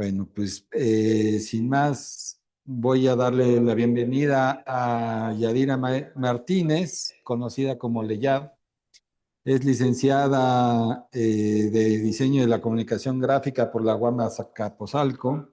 Bueno, pues sin más, voy a darle la bienvenida a Yadira Martínez, conocida como Leyad. Es licenciada de Diseño de la Comunicación Gráfica por la UAM Azcapotzalco.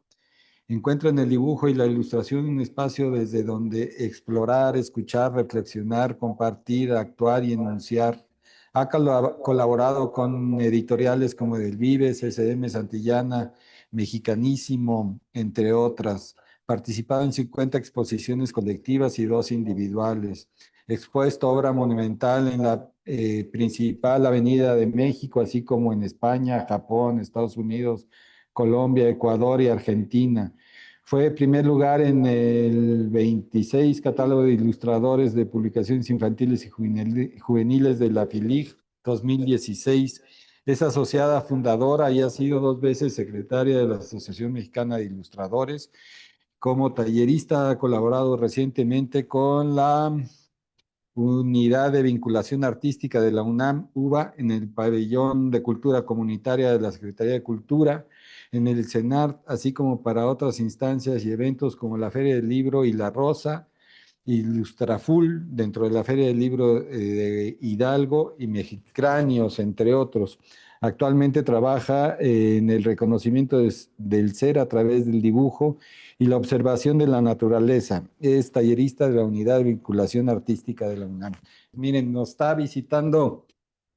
Encuentra en el dibujo y la ilustración un espacio desde donde explorar, escuchar, reflexionar, compartir, actuar y enunciar. Ha colaborado con editoriales como Del Vives, SM Santillana, Mexicanísimo, entre otras. Participado en 50 exposiciones colectivas y 2 individuales. Expuesto obra monumental en la principal avenida de México, así como en España, Japón, Estados Unidos, Colombia, Ecuador y Argentina. Fue primer lugar en el 26 catálogo de ilustradores de publicaciones infantiles y juveniles de la FILIG 2016. Es asociada fundadora y ha sido 2 veces secretaria de la Asociación Mexicana de Ilustradores. Como tallerista ha colaborado recientemente con la Unidad de Vinculación Artística de la UNAM, UBA, en el Pabellón de Cultura Comunitaria de la Secretaría de Cultura, en el CENART, así como para otras instancias y eventos como la Feria del Libro y La Rosa, Ilustraful, dentro de la Feria del Libro de Hidalgo y Mexicráneos, entre otros. Actualmente trabaja en el reconocimiento del ser a través del dibujo y la observación de la naturaleza. Es tallerista de la Unidad de Vinculación Artística de la UNAM. Miren, nos está visitando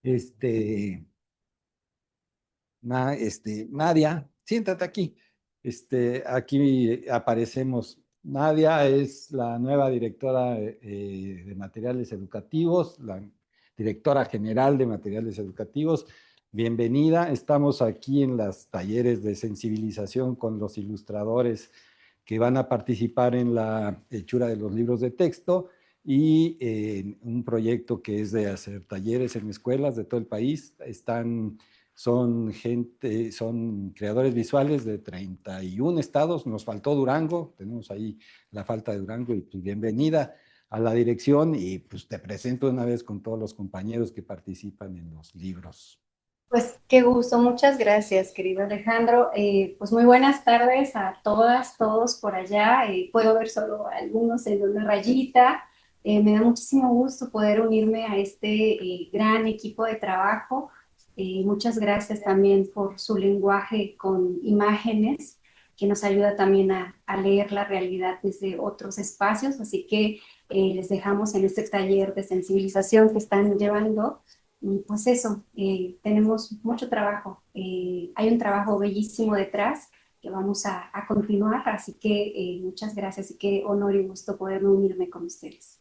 este, Nadia. Siéntate aquí. Aquí aparecemos. Nadia es la nueva directora de materiales educativos, la directora general de materiales educativos. Bienvenida. Estamos aquí en los talleres de sensibilización con los ilustradores que van a participar en la hechura de los libros de texto y en un proyecto que es de hacer talleres en escuelas de todo el país. Son creadores visuales de 31 estados. Nos faltó Durango, tenemos ahí la falta de Durango y pues bienvenida a la dirección y pues te presento una vez con todos los compañeros que participan en los libros. Pues qué gusto, muchas gracias, querido Alejandro. Pues muy buenas tardes a todas, todos por allá. Puedo ver solo algunos en una rayita. Me da muchísimo gusto poder unirme a este gran equipo de trabajo. Muchas gracias también por su lenguaje con imágenes, que nos ayuda también a leer la realidad desde otros espacios. Así que les dejamos en este taller de sensibilización que están llevando. Y pues eso, tenemos mucho trabajo. Hay un trabajo bellísimo detrás que vamos a continuar, así que muchas gracias y qué honor y gusto poder unirme con ustedes.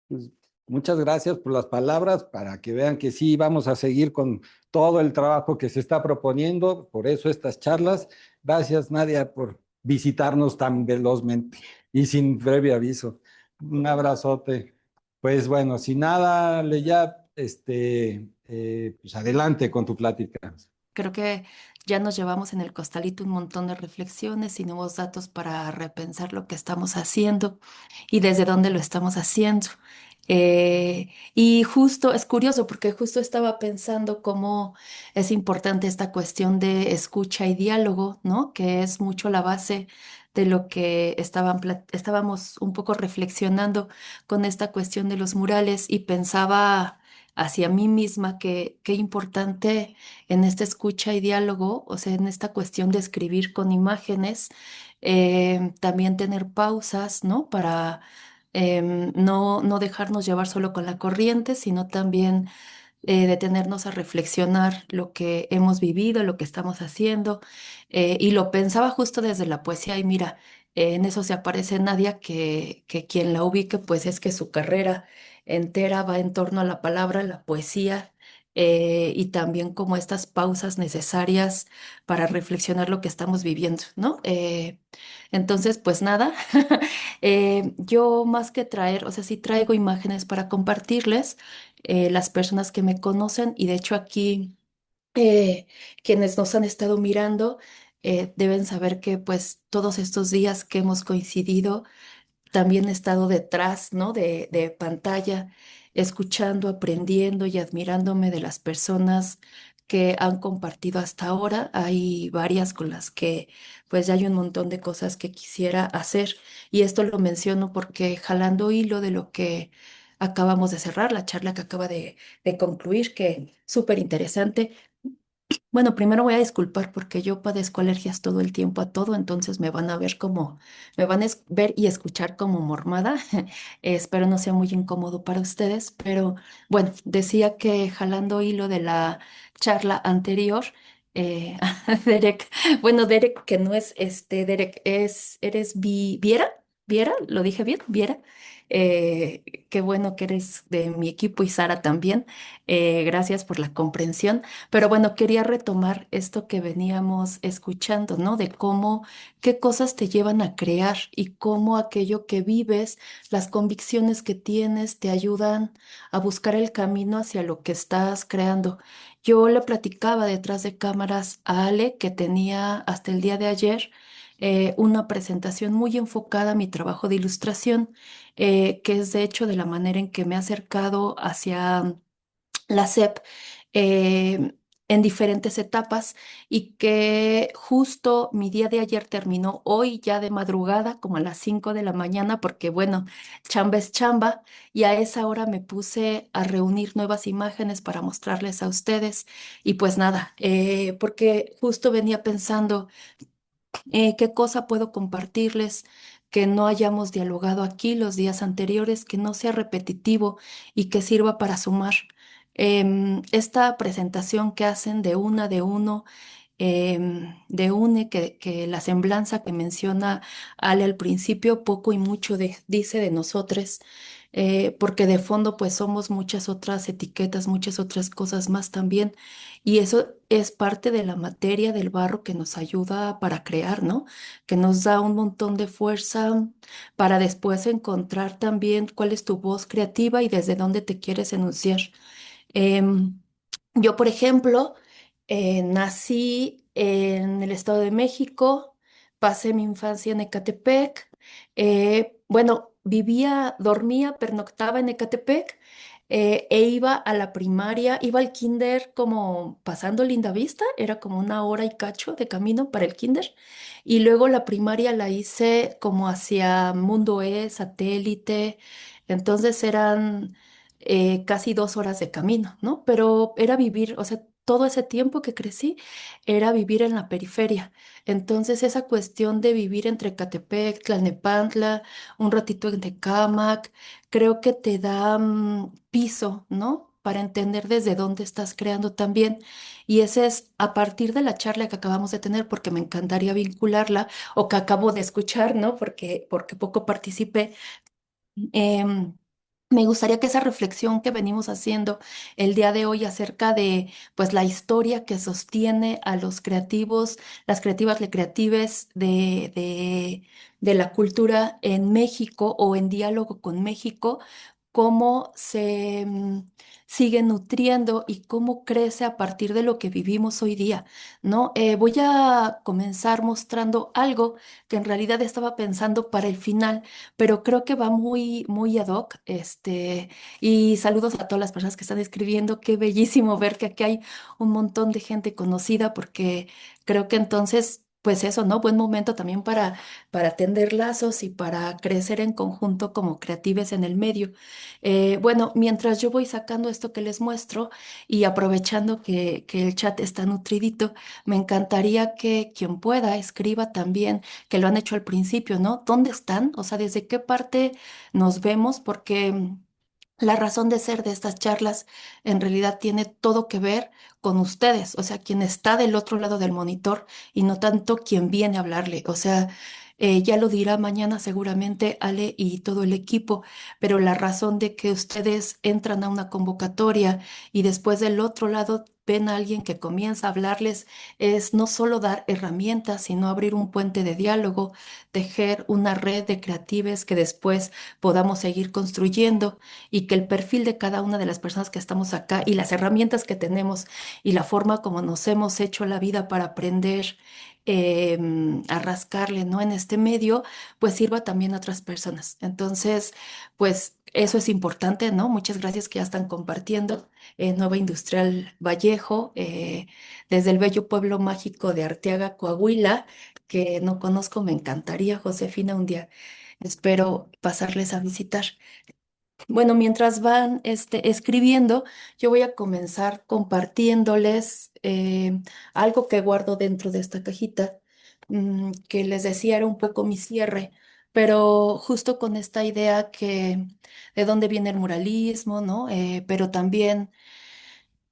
Pues, muchas gracias por las palabras para que vean que sí vamos a seguir con todo el trabajo que se está proponiendo, por eso estas charlas. Gracias, Nadia, por visitarnos tan velozmente y sin previo aviso. Un abrazote. Pues bueno, sin nada, Leya, pues adelante con tu plática. Creo que ya nos llevamos en el costalito un montón de reflexiones y nuevos datos para repensar lo que estamos haciendo y desde dónde lo estamos haciendo. Y justo es curioso porque justo estaba pensando cómo es importante esta cuestión de escucha y diálogo, ¿no? Que es mucho la base de lo que estábamos un poco reflexionando con esta cuestión de los murales y pensaba hacia mí misma que qué importante en esta escucha y diálogo, o sea, en esta cuestión de escribir con imágenes, también tener pausas, ¿no? Para no dejarnos llevar solo con la corriente, sino también detenernos a reflexionar lo que hemos vivido, lo que estamos haciendo. Y lo pensaba justo desde la poesía y mira, en eso se aparece Nadia, que quien la ubique, pues es que su carrera entera va en torno a la palabra, la poesía. Y también como estas pausas necesarias para reflexionar lo que estamos viviendo, ¿no? Entonces, pues nada, yo más que traer, o sea, sí traigo imágenes para compartirles las personas que me conocen y de hecho aquí quienes nos han estado mirando deben saber que pues todos estos días que hemos coincidido también he estado detrás, ¿no? De pantalla, escuchando, aprendiendo y admirándome de las personas que han compartido hasta ahora. Hay varias con las que pues ya hay un montón de cosas que quisiera hacer. Y esto lo menciono porque jalando hilo de lo que acabamos de cerrar, la charla que acaba de concluir, que súper interesante. Bueno, primero voy a disculpar porque yo padezco alergias todo el tiempo a todo, entonces me van a ver como, me van a ver y escuchar como mormada. Espero no sea muy incómodo para ustedes, pero bueno, decía que jalando hilo de la charla anterior, Derek, bueno, Derek, que no es Derek, eres Viera, Viera, lo dije bien, Viera. Qué bueno que eres de mi equipo y Sara también. Gracias por la comprensión. Pero bueno, quería retomar esto que veníamos escuchando, ¿no? De cómo, qué cosas te llevan a crear y cómo aquello que vives, las convicciones que tienes, te ayudan a buscar el camino hacia lo que estás creando. Yo le platicaba detrás de cámaras a Ale que tenía hasta el día de ayer una presentación muy enfocada a mi trabajo de ilustración, que es de hecho de la manera en que me he acercado hacia la SEP eh, en diferentes etapas y que justo mi día de ayer terminó hoy ya de madrugada, como a las 5 de la mañana, porque bueno, chamba es chamba y a esa hora me puse a reunir nuevas imágenes para mostrarles a ustedes y pues nada, porque justo venía pensando qué cosa puedo compartirles que no hayamos dialogado aquí los días anteriores, que no sea repetitivo y que sirva para sumar. Esta presentación que hacen de una de uno, de UNE, que la semblanza que menciona Ale al principio, poco y mucho dice de nosotros, porque de fondo pues somos muchas otras etiquetas, muchas otras cosas más también, y eso es parte de la materia del barro que nos ayuda para crear, ¿no? Que nos da un montón de fuerza para después encontrar también cuál es tu voz creativa y desde dónde te quieres enunciar. Em, yo, por ejemplo, nací en el Estado de México, pasé mi infancia en Ecatepec. Bueno, vivía, dormía, pernoctaba en Ecatepec e iba a la primaria, iba al kinder como pasando Lindavista, era como una hora y cacho de camino para el kinder. Y luego la primaria la hice como hacia Mundo E, satélite. Entonces eran casi 2 horas de camino, ¿no? Pero era vivir, o sea, todo ese tiempo que crecí era vivir en la periferia. Entonces esa cuestión de vivir entre Catepec, Tlalnepantla, un ratito en Tecámac, creo que te da piso, ¿no? Para entender desde dónde estás creando también. Y ese es a partir de la charla que acabamos de tener, porque me encantaría vincularla, o que acabo de escuchar, ¿no? Porque poco participé. Em, Me gustaría que esa reflexión que venimos haciendo el día de hoy acerca de pues la historia que sostiene a los creativos, las creativas, le creatives de la cultura en México o en diálogo con México, cómo se sigue nutriendo y cómo crece a partir de lo que vivimos hoy día, ¿no? Voy a comenzar mostrando algo que en realidad estaba pensando para el final, pero creo que va muy, muy ad hoc. Y saludos a todas las personas que están escribiendo. Qué bellísimo ver que aquí hay un montón de gente conocida, porque creo que entonces, pues eso, ¿no? Buen momento también para tender lazos y para crecer en conjunto como creatives en el medio. Bueno, mientras yo voy sacando esto que les muestro y aprovechando que el chat está nutridito, me encantaría que quien pueda escriba también que lo han hecho al principio, ¿no? ¿Dónde están? O sea, ¿desde qué parte nos vemos? Porque la razón de ser de estas charlas en realidad tiene todo que ver con ustedes, o sea, quien está del otro lado del monitor y no tanto quien viene a hablarle. O sea, ya lo dirá mañana seguramente Ale y todo el equipo, pero la razón de que ustedes entran a una convocatoria y después del otro lado ven a alguien que comienza a hablarles es no solo dar herramientas, sino abrir un puente de diálogo, tejer una red de creatives que después podamos seguir construyendo y que el perfil de cada una de las personas que estamos acá y las herramientas que tenemos y la forma como nos hemos hecho la vida para aprender a rascarle, ¿no? En este medio, pues sirva también a otras personas. Entonces, pues eso es importante, ¿no? Muchas gracias que ya están compartiendo. Nueva Industrial Vallejo, desde el bello pueblo mágico de Arteaga, Coahuila, que no conozco, me encantaría, Josefina, un día espero pasarles a visitar. Bueno, mientras van escribiendo, yo voy a comenzar compartiéndoles algo que guardo dentro de esta cajita, que les decía era un poco mi cierre, pero justo con esta idea que de dónde viene el muralismo, ¿no? Pero también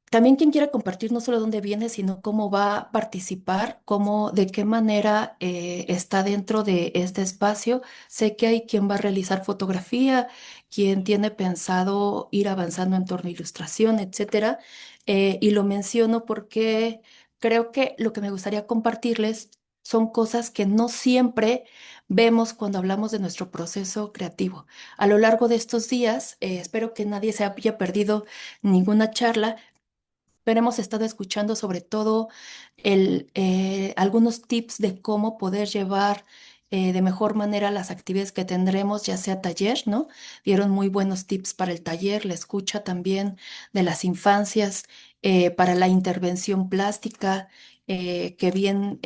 quien quiera compartir no solo dónde viene, sino cómo va a participar, cómo, de qué manera está dentro de este espacio. Sé que hay quien va a realizar fotografía, quien tiene pensado ir avanzando en torno a ilustración, etcétera. Y lo menciono porque creo que lo que me gustaría compartirles son cosas que no siempre vemos cuando hablamos de nuestro proceso creativo. A lo largo de estos días, espero que nadie se haya perdido ninguna charla, pero hemos estado escuchando sobre todo algunos tips de cómo poder llevar de mejor manera las actividades que tendremos, ya sea taller, ¿no? Dieron muy buenos tips para el taller, la escucha también de las infancias, para la intervención plástica, que bien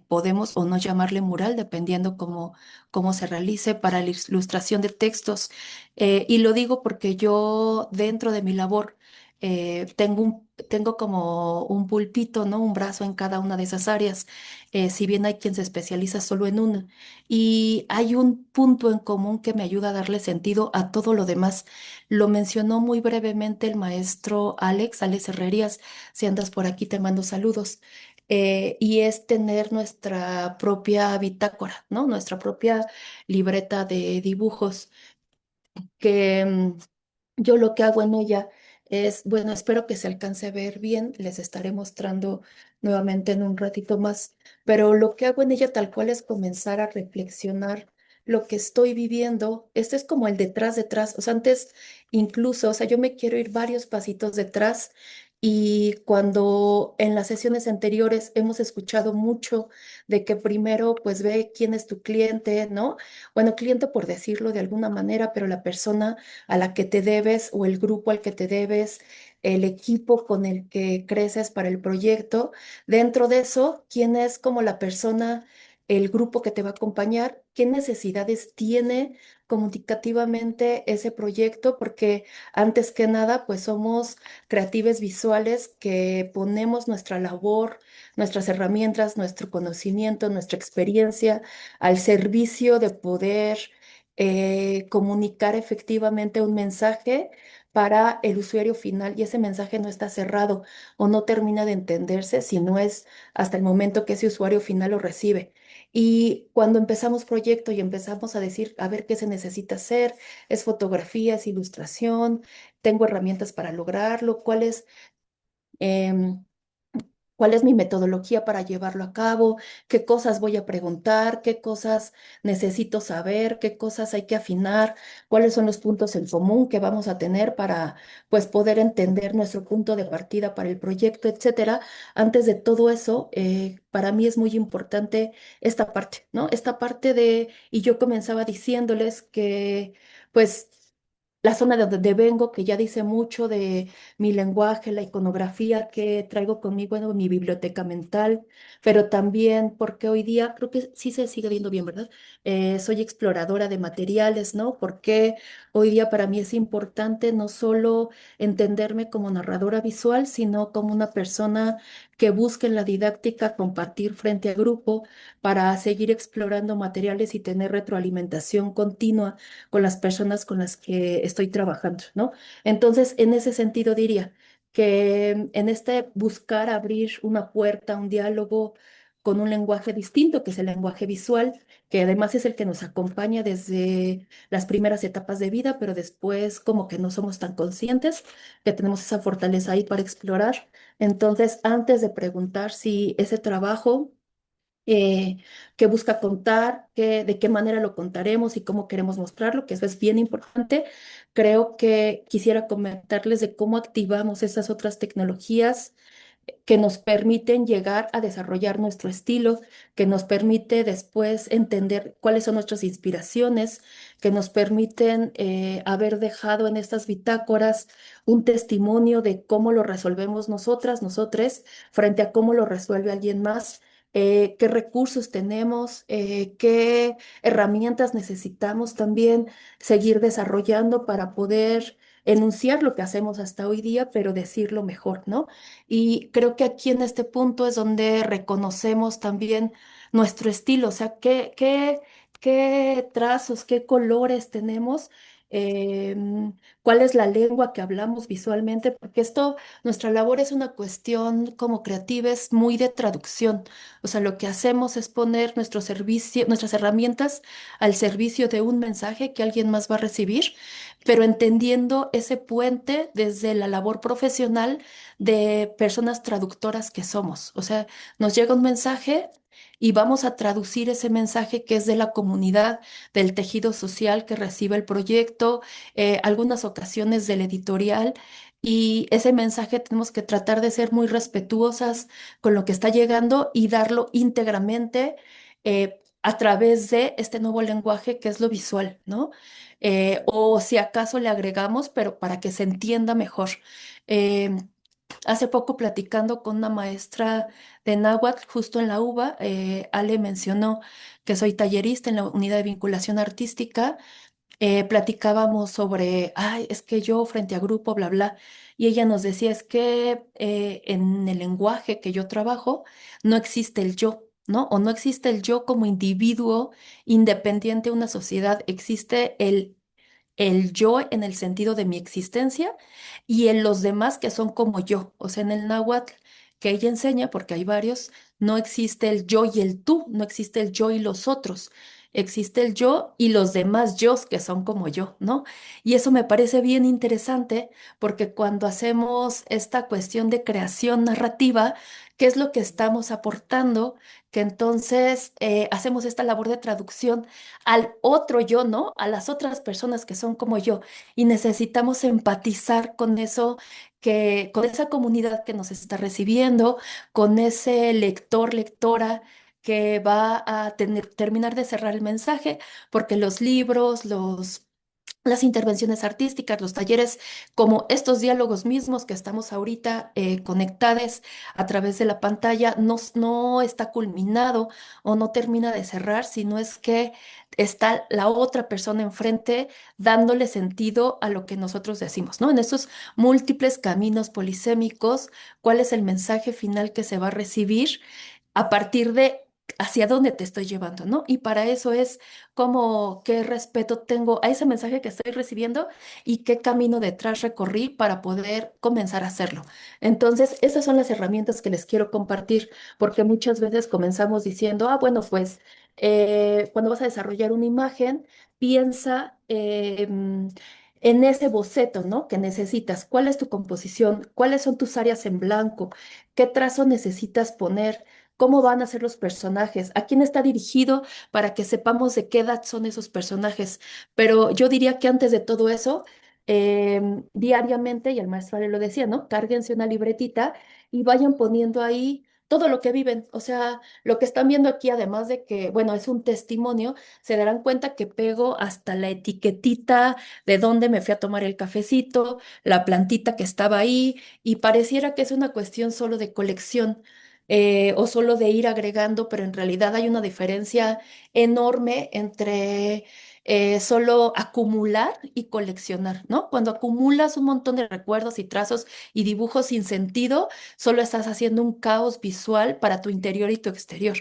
podemos o no llamarle mural, dependiendo cómo se realice, para la ilustración de textos. Y lo digo porque yo, dentro de mi labor, tengo como un pulpito, ¿no? Un brazo en cada una de esas áreas, si bien hay quien se especializa solo en una. Y hay un punto en común que me ayuda a darle sentido a todo lo demás. Lo mencionó muy brevemente el maestro Alex Herrerías. Si andas por aquí, te mando saludos. Y es tener nuestra propia bitácora, ¿no? Nuestra propia libreta de dibujos que yo lo que hago en ella es, bueno, espero que se alcance a ver bien, les estaré mostrando nuevamente en un ratito más, pero lo que hago en ella tal cual es comenzar a reflexionar lo que estoy viviendo. Este es como el detrás, detrás, o sea, antes incluso, o sea, yo me quiero ir varios pasitos detrás. Y cuando en las sesiones anteriores hemos escuchado mucho de que primero pues ve quién es tu cliente, ¿no? Bueno, cliente por decirlo de alguna manera, pero la persona a la que te debes o el grupo al que te debes, el equipo con el que creces para el proyecto. Dentro de eso, quién es como la persona, el grupo que te va a acompañar, qué necesidades tiene comunicativamente ese proyecto, porque antes que nada, pues somos creatives visuales que ponemos nuestra labor, nuestras herramientas, nuestro conocimiento, nuestra experiencia al servicio de poder comunicar efectivamente un mensaje para el usuario final, y ese mensaje no está cerrado o no termina de entenderse si no es hasta el momento que ese usuario final lo recibe. Y cuando empezamos proyecto y empezamos a decir, a ver qué se necesita hacer, es fotografía, es ilustración, tengo herramientas para lograrlo, em, cuál es mi metodología para llevarlo a cabo, qué cosas voy a preguntar, qué cosas necesito saber, qué cosas hay que afinar, cuáles son los puntos en común que vamos a tener para pues poder entender nuestro punto de partida para el proyecto, etcétera. Antes de todo eso, para mí es muy importante esta parte, ¿no? Esta parte y yo comenzaba diciéndoles que pues la zona de donde vengo, que ya dice mucho de mi lenguaje, la iconografía que traigo conmigo en mi biblioteca mental, pero también porque hoy día creo que sí se sigue viendo bien, ¿verdad? Soy exploradora de materiales, ¿no? Porque hoy día para mí es importante no solo entenderme como narradora visual, sino como una persona que busque en la didáctica compartir frente a grupo para seguir explorando materiales y tener retroalimentación continua con las personas con las que estoy trabajando, ¿no? Entonces, en ese sentido diría que en este buscar abrir una puerta, un diálogo con un lenguaje distinto, que es el lenguaje visual, que además es el que nos acompaña desde las primeras etapas de vida, pero después como que no somos tan conscientes, que tenemos esa fortaleza ahí para explorar. Entonces, antes de preguntar si ese trabajo eh, que busca contar, de qué manera lo contaremos y cómo queremos mostrarlo, que eso es bien importante. Creo que quisiera comentarles de cómo activamos esas otras tecnologías que nos permiten llegar a desarrollar nuestro estilo, que nos permite después entender cuáles son nuestras inspiraciones, que nos permiten haber dejado en estas bitácoras un testimonio de cómo lo resolvemos nosotras, nosotres, frente a cómo lo resuelve alguien más. Qué recursos tenemos, qué herramientas necesitamos también seguir desarrollando para poder enunciar lo que hacemos hasta hoy día, pero decirlo mejor, ¿no? Y creo que aquí en este punto es donde reconocemos también nuestro estilo, o sea, qué trazos, qué colores tenemos, cuál es la lengua que hablamos visualmente, porque esto, nuestra labor es una cuestión como creativa, es muy de traducción. O sea, lo que hacemos es poner nuestro servicio, nuestras herramientas al servicio de un mensaje que alguien más va a recibir, pero entendiendo ese puente desde la labor profesional de personas traductoras que somos. O sea, nos llega un mensaje y vamos a traducir ese mensaje que es de la comunidad, del tejido social que recibe el proyecto, algunas ocasiones del editorial. Y ese mensaje tenemos que tratar de ser muy respetuosas con lo que está llegando y darlo íntegramente a través de este nuevo lenguaje que es lo visual, ¿no? O si acaso le agregamos, pero para que se entienda mejor. Em, Hace poco platicando con una maestra de náhuatl justo en la UBA, Ale mencionó que soy tallerista en la unidad de vinculación artística. Platicábamos sobre, ay, es que yo frente a grupo, bla, bla, y ella nos decía, es que en el lenguaje que yo trabajo no existe el yo, ¿no? O no existe el yo como individuo independiente de una sociedad, existe el yo en el sentido de mi existencia y en los demás que son como yo. O sea, en el náhuatl que ella enseña, porque hay varios, no existe el yo y el tú, no existe el yo y los otros. Existe el yo y los demás yos que son como yo, ¿no? Y eso me parece bien interesante porque cuando hacemos esta cuestión de creación narrativa, ¿qué es lo que estamos aportando? Que entonces hacemos esta labor de traducción al otro yo, ¿no? A las otras personas que son como yo. Y necesitamos empatizar con eso, con esa comunidad que nos está recibiendo, con ese lector, lectora que va a terminar de cerrar el mensaje, porque los libros, las intervenciones artísticas, los talleres, como estos diálogos mismos que estamos ahorita conectados a través de la pantalla, no está culminado o no termina de cerrar, sino es que está la otra persona enfrente dándole sentido a lo que nosotros decimos, ¿no? En esos múltiples caminos polisémicos, ¿cuál es el mensaje final que se va a recibir a partir de hacia dónde te estoy llevando, ¿no? Y para eso es como qué respeto tengo a ese mensaje que estoy recibiendo y qué camino detrás recorrí para poder comenzar a hacerlo. Entonces, esas son las herramientas que les quiero compartir, porque muchas veces comenzamos diciendo, ah, bueno, pues cuando vas a desarrollar una imagen, piensa en ese boceto, ¿no? Que necesitas. ¿Cuál es tu composición? ¿Cuáles son tus áreas en blanco? ¿Qué trazo necesitas poner? ¿Cómo van a ser los personajes? ¿A quién está dirigido para que sepamos de qué edad son esos personajes? Pero yo diría que antes de todo eso, diariamente, y el maestro Ale lo decía, ¿no? Cárguense una libretita y vayan poniendo ahí todo lo que viven. O sea, lo que están viendo aquí, además de que, bueno, es un testimonio, se darán cuenta que pego hasta la etiquetita de dónde me fui a tomar el cafecito, la plantita que estaba ahí, y pareciera que es una cuestión solo de colección o solo de ir agregando, pero en realidad hay una diferencia enorme entre solo acumular y coleccionar, ¿no? Cuando acumulas un montón de recuerdos y trazos y dibujos sin sentido, solo estás haciendo un caos visual para tu interior y tu exterior.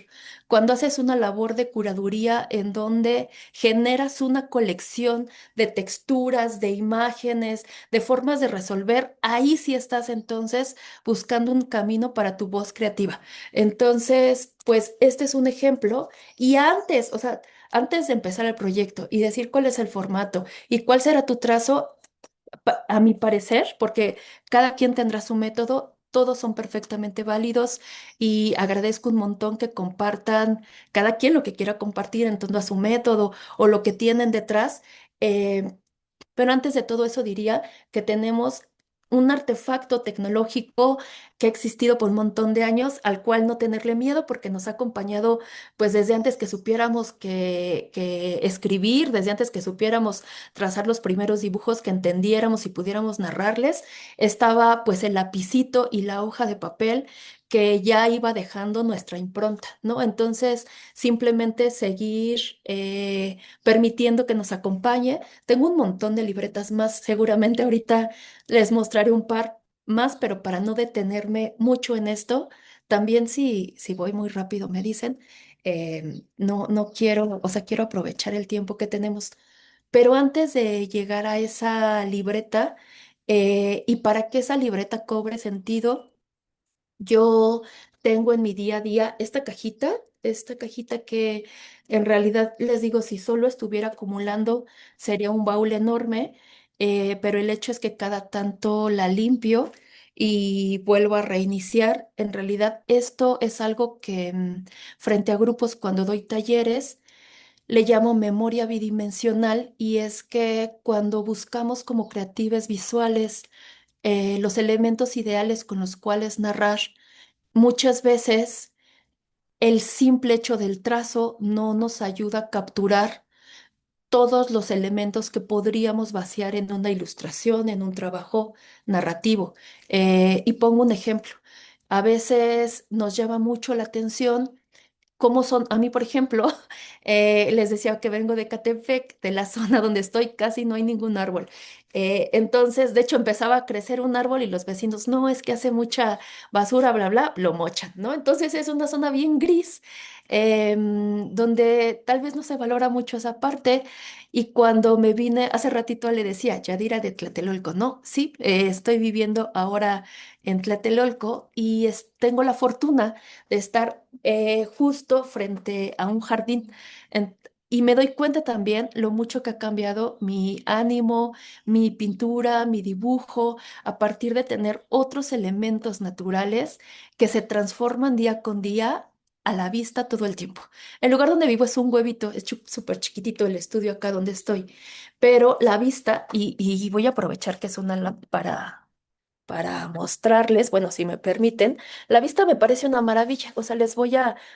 Cuando haces una labor de curaduría en donde generas una colección de texturas, de imágenes, de formas de resolver, ahí sí estás entonces buscando un camino para tu voz creativa. Entonces, pues este es un ejemplo. Y antes, o sea, antes de empezar el proyecto y decir cuál es el formato y cuál será tu trazo, a mi parecer, porque cada quien tendrá su método. Todos son perfectamente válidos y agradezco un montón que compartan cada quien lo que quiera compartir en torno a su método o lo que tienen detrás. Eh, pero antes de todo eso diría que tenemos un artefacto tecnológico que ha existido por un montón de años, al cual no tenerle miedo porque nos ha acompañado pues desde antes que supiéramos que escribir, desde antes que supiéramos trazar los primeros dibujos que entendiéramos y pudiéramos narrarles, estaba pues el lapicito y la hoja de papel que ya iba dejando nuestra impronta, ¿no? Entonces, simplemente seguir permitiendo que nos acompañe. Tengo un montón de libretas más, seguramente ahorita les mostraré un par más, pero para no detenerme mucho en esto, también si voy muy rápido me dicen, no quiero, o sea, quiero aprovechar el tiempo que tenemos. Pero antes de llegar a esa libreta, y para que esa libreta cobre sentido, yo tengo en mi día a día esta cajita que en realidad les digo, si solo estuviera acumulando sería un baúl enorme, pero el hecho es que cada tanto la limpio y vuelvo a reiniciar. En realidad esto es algo que frente a grupos cuando doy talleres le llamo memoria bidimensional y es que cuando buscamos como creatives visuales los elementos ideales con los cuales narrar, muchas veces el simple hecho del trazo no nos ayuda a capturar todos los elementos que podríamos vaciar en una ilustración, en un trabajo narrativo. Y pongo un ejemplo. A veces nos llama mucho la atención cómo son, a mí, por ejemplo, les decía que vengo de Catepec, de la zona donde estoy, casi no hay ningún árbol. Entonces, de hecho, empezaba a crecer un árbol y los vecinos, no, es que hace mucha basura, bla, bla, lo mochan, ¿no? Entonces es una zona bien gris, donde tal vez no se valora mucho esa parte. Y cuando me vine, hace ratito le decía, Yadira de Tlatelolco, ¿no? Sí, estoy viviendo ahora en Tlatelolco y tengo la fortuna de estar justo frente a un jardín. Y me doy cuenta también lo mucho que ha cambiado mi ánimo, mi pintura, mi dibujo, a partir de tener otros elementos naturales que se transforman día con día a la vista todo el tiempo. El lugar donde vivo es un huevito, es súper chiquitito el estudio acá donde estoy, pero la vista, y voy a aprovechar que es una lámpara para mostrarles, bueno, si me permiten, la vista me parece una maravilla, o sea,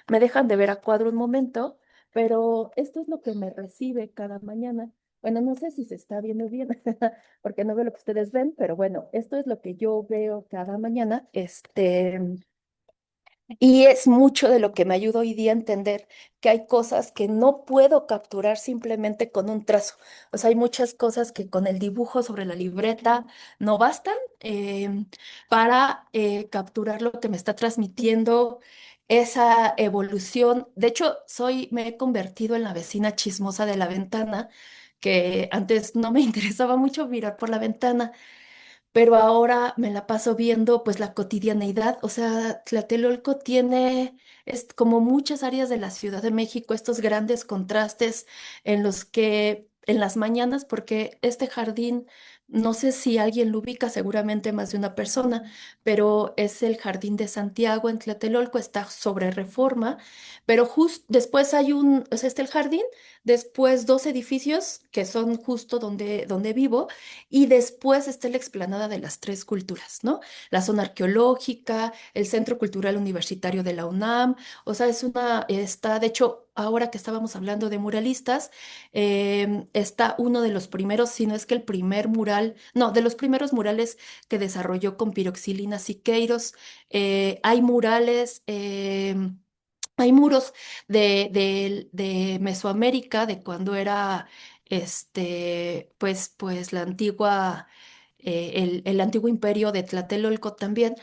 me dejan de ver a cuadro un momento, pero esto es lo que me recibe cada mañana. Bueno, no sé si se está viendo bien, porque no veo lo que ustedes ven, pero bueno, esto es lo que yo veo cada mañana, y es mucho de lo que me ayuda hoy día a entender que hay cosas que no puedo capturar simplemente con un trazo. O sea, hay muchas cosas que con el dibujo sobre la libreta no bastan para capturar lo que me está transmitiendo esa evolución. De hecho, me he convertido en la vecina chismosa de la ventana, que antes no me interesaba mucho mirar por la ventana, pero ahora me la paso viendo pues la cotidianeidad. O sea, Tlatelolco tiene, es como muchas áreas de la Ciudad de México, estos grandes contrastes en los que en las mañanas, porque este jardín, no sé si alguien lo ubica, seguramente más de una persona, pero es el Jardín de Santiago en Tlatelolco, está sobre Reforma, pero justo después o sea, está el jardín, después dos edificios que son justo donde vivo, y después está la explanada de las tres culturas, ¿no? La zona arqueológica, el Centro Cultural Universitario de la UNAM, o sea, está, de hecho, ahora que estábamos hablando de muralistas, está uno de los primeros, si no es que el primer mural, no, de los primeros murales que desarrolló con piroxilina Siqueiros. Hay murales. Hay muros de Mesoamérica, de cuando era pues la antigua, el antiguo imperio de Tlatelolco también.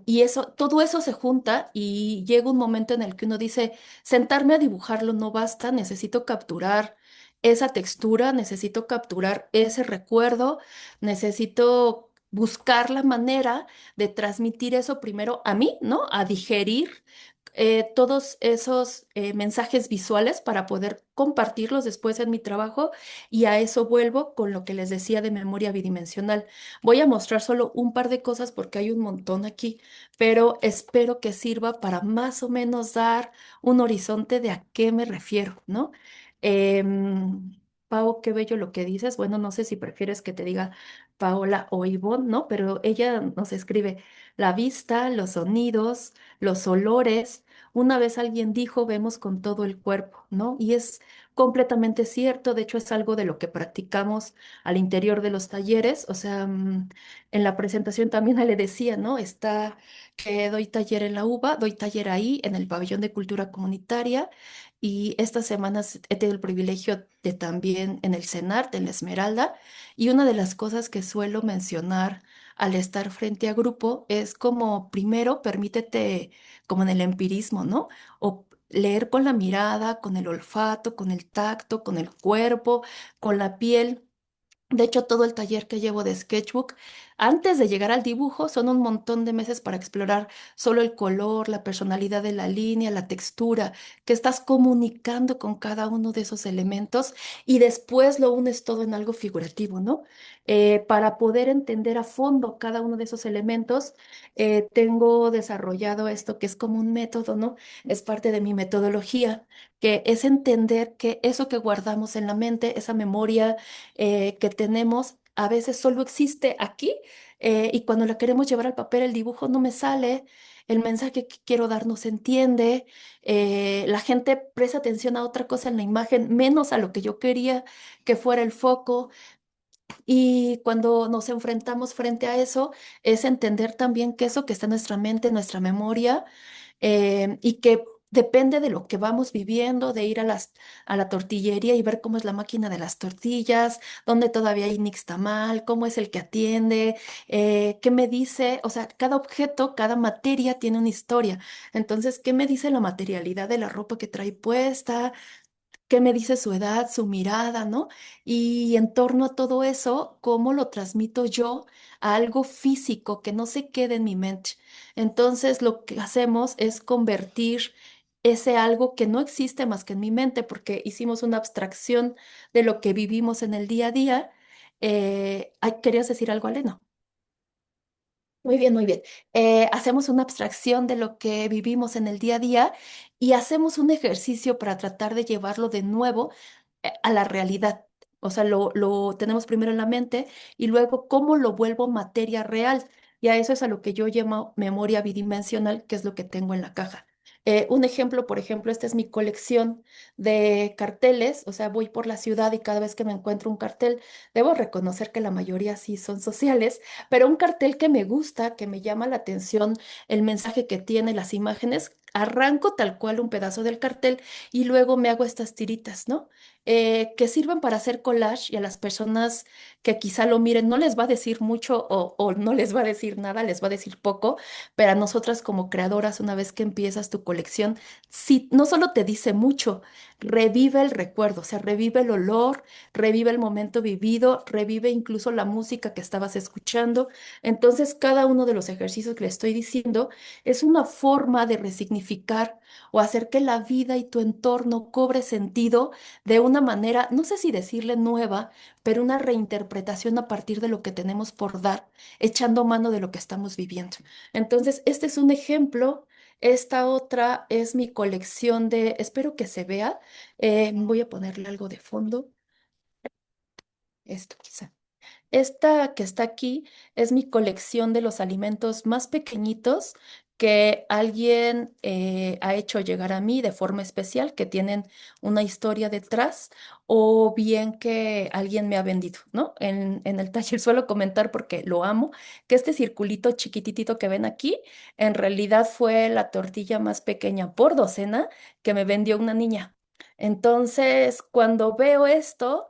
Y todo eso se junta y llega un momento en el que uno dice, sentarme a dibujarlo no basta, necesito capturar esa textura, necesito capturar ese recuerdo, necesito buscar la manera de transmitir eso primero a mí, ¿no? A digerir todos esos mensajes visuales para poder compartirlos después en mi trabajo, y a eso vuelvo con lo que les decía de memoria bidimensional. Voy a mostrar solo un par de cosas porque hay un montón aquí, pero espero que sirva para más o menos dar un horizonte de a qué me refiero, ¿no? Em, Pau, qué bello lo que dices. Bueno, no sé si prefieres que te diga Paola o Ivonne, ¿no? Pero ella nos escribe la vista, los sonidos, los olores. Una vez alguien dijo, vemos con todo el cuerpo, ¿no? Y es completamente cierto. De hecho, es algo de lo que practicamos al interior de los talleres. O sea, en la presentación también le decía, ¿no? Está que doy taller en la UBA, doy taller ahí en el Pabellón de Cultura Comunitaria y estas semanas he tenido el privilegio de también en el CENART, en la Esmeralda, y una de las cosas que suelo mencionar al estar frente a grupo es como primero permítete, como en el empirismo, ¿no? O leer con la mirada, con el olfato, con el tacto, con el cuerpo, con la piel. De hecho, todo el taller que llevo de sketchbook, antes de llegar al dibujo, son un montón de meses para explorar solo el color, la personalidad de la línea, la textura, que estás comunicando con cada uno de esos elementos y después lo unes todo en algo figurativo, ¿no? Para poder entender a fondo cada uno de esos elementos, tengo desarrollado esto que es como un método, ¿no? Es parte de mi metodología, que es entender que eso que guardamos en la mente, esa memoria, que tenemos a veces solo existe aquí, y cuando la queremos llevar al papel el dibujo no me sale, el mensaje que quiero dar no se entiende, la gente presta atención a otra cosa en la imagen, menos a lo que yo quería que fuera el foco. Y cuando nos enfrentamos frente a eso, es entender también que eso que está en nuestra mente, en nuestra memoria, y que depende de lo que vamos viviendo, de ir a la tortillería y ver cómo es la máquina de las tortillas, dónde todavía hay nixtamal, cómo es el que atiende, qué me dice, o sea, cada objeto, cada materia tiene una historia. Entonces, ¿qué me dice la materialidad de la ropa que trae puesta? ¿Qué me dice su edad, su mirada, ¿no? Y en torno a todo eso, ¿cómo lo transmito yo a algo físico que no se quede en mi mente? Entonces, lo que hacemos es convertir ese algo que no existe más que en mi mente, porque hicimos una abstracción de lo que vivimos en el día a día. Ay, ¿querías decir algo, Alena? Muy bien, muy bien. Hacemos una abstracción de lo que vivimos en el día a día y hacemos un ejercicio para tratar de llevarlo de nuevo a la realidad. O sea, lo tenemos primero en la mente y luego cómo lo vuelvo materia real. Y a eso es a lo que yo llamo memoria bidimensional, que es lo que tengo en la caja. Un ejemplo, por ejemplo, esta es mi colección de carteles. O sea, voy por la ciudad y cada vez que me encuentro un cartel, debo reconocer que la mayoría sí son sociales, pero un cartel que me gusta, que me llama la atención, el mensaje que tiene, las imágenes, arranco tal cual un pedazo del cartel y luego me hago estas tiritas, ¿no? Que sirven para hacer collage y a las personas que quizá lo miren no les va a decir mucho o no les va a decir nada, les va a decir poco, pero a nosotras como creadoras, una vez que empiezas tu colección, sí, no solo te dice mucho, revive el recuerdo, o sea, revive el olor, revive el momento vivido, revive incluso la música que estabas escuchando. Entonces, cada uno de los ejercicios que le estoy diciendo es una forma de resignificar o hacer que la vida y tu entorno cobre sentido de una manera, no sé si decirle nueva, pero una reinterpretación a partir de lo que tenemos por dar, echando mano de lo que estamos viviendo. Entonces, este es un ejemplo. Esta otra es mi colección de, espero que se vea, voy a ponerle algo de fondo, esto quizá. Esta que está aquí es mi colección de los alimentos más pequeñitos que alguien ha hecho llegar a mí de forma especial, que tienen una historia detrás, o bien que alguien me ha vendido, ¿no? En el taller suelo comentar porque lo amo, que este circulito chiquititito que ven aquí, en realidad fue la tortilla más pequeña por docena que me vendió una niña. Entonces, cuando veo esto,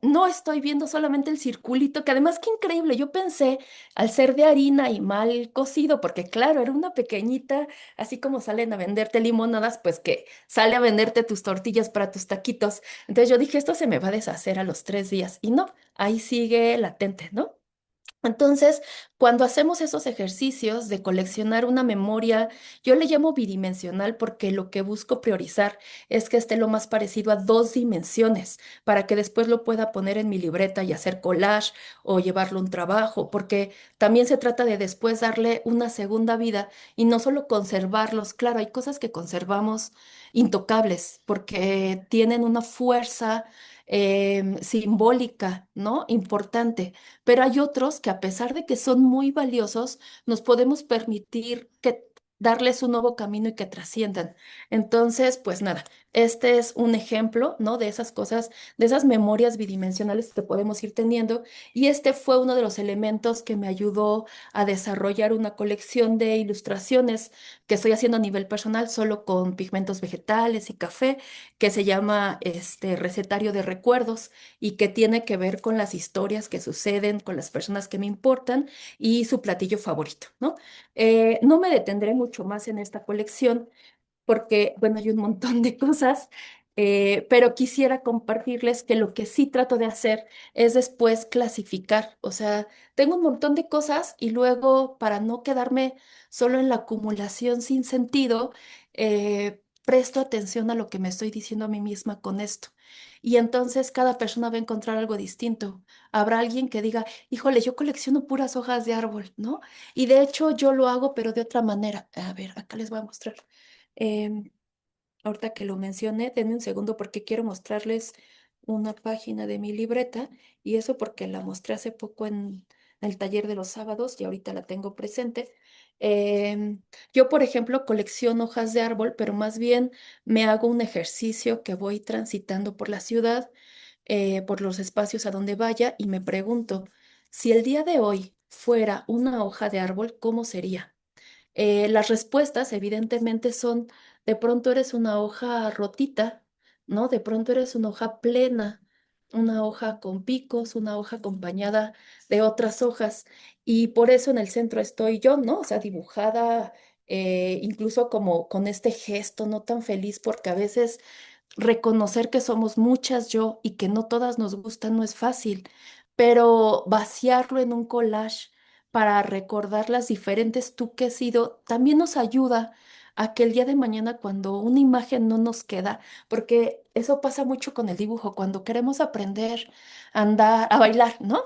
no estoy viendo solamente el circulito, que además qué increíble, yo pensé al ser de harina y mal cocido, porque claro, era una pequeñita, así como salen a venderte limonadas, pues que sale a venderte tus tortillas para tus taquitos. Entonces yo dije, esto se me va a deshacer a los 3 días y no, ahí sigue latente, ¿no? Entonces, cuando hacemos esos ejercicios de coleccionar una memoria, yo le llamo bidimensional porque lo que busco priorizar es que esté lo más parecido a 2 dimensiones para que después lo pueda poner en mi libreta y hacer collage o llevarlo a un trabajo, porque también se trata de después darle una segunda vida y no solo conservarlos. Claro, hay cosas que conservamos intocables porque tienen una fuerza. simbólica, ¿no? Importante. Pero hay otros que a pesar de que son muy valiosos, nos podemos permitir que darles un nuevo camino y que trasciendan. Entonces, pues nada, este es un ejemplo, ¿no? De esas cosas, de esas memorias bidimensionales que podemos ir teniendo. Y este fue uno de los elementos que me ayudó a desarrollar una colección de ilustraciones que estoy haciendo a nivel personal, solo con pigmentos vegetales y café, que se llama Recetario de Recuerdos y que tiene que ver con las historias que suceden con las personas que me importan y su platillo favorito, ¿no? No me detendré mucho más en esta colección porque, bueno, hay un montón de cosas, pero quisiera compartirles que lo que sí trato de hacer es después clasificar, o sea, tengo un montón de cosas y luego, para no quedarme solo en la acumulación sin sentido, presto atención a lo que me estoy diciendo a mí misma con esto. Y entonces cada persona va a encontrar algo distinto. Habrá alguien que diga, híjole, yo colecciono puras hojas de árbol, ¿no? Y de hecho yo lo hago, pero de otra manera. A ver, acá les voy a mostrar. Em, Ahorita que lo mencioné, denme un segundo porque quiero mostrarles una página de mi libreta y eso porque la mostré hace poco en el taller de los sábados y ahorita la tengo presente. Yo, por ejemplo, colecciono hojas de árbol, pero más bien me hago un ejercicio que voy transitando por la ciudad, por los espacios a donde vaya y me pregunto, si el día de hoy fuera una hoja de árbol, ¿cómo sería? Las respuestas, evidentemente, son, de pronto eres una hoja rotita, ¿no? De pronto eres una hoja plena, una hoja con picos, una hoja acompañada de otras hojas. Y por eso en el centro estoy yo, ¿no? O sea, dibujada, incluso como con este gesto no tan feliz, porque a veces reconocer que somos muchas yo y que no todas nos gustan no es fácil, pero vaciarlo en un collage para recordar las diferentes tú que he sido también nos ayuda a que el día de mañana cuando una imagen no nos queda, porque eso pasa mucho con el dibujo, cuando queremos aprender a andar, a bailar, ¿no?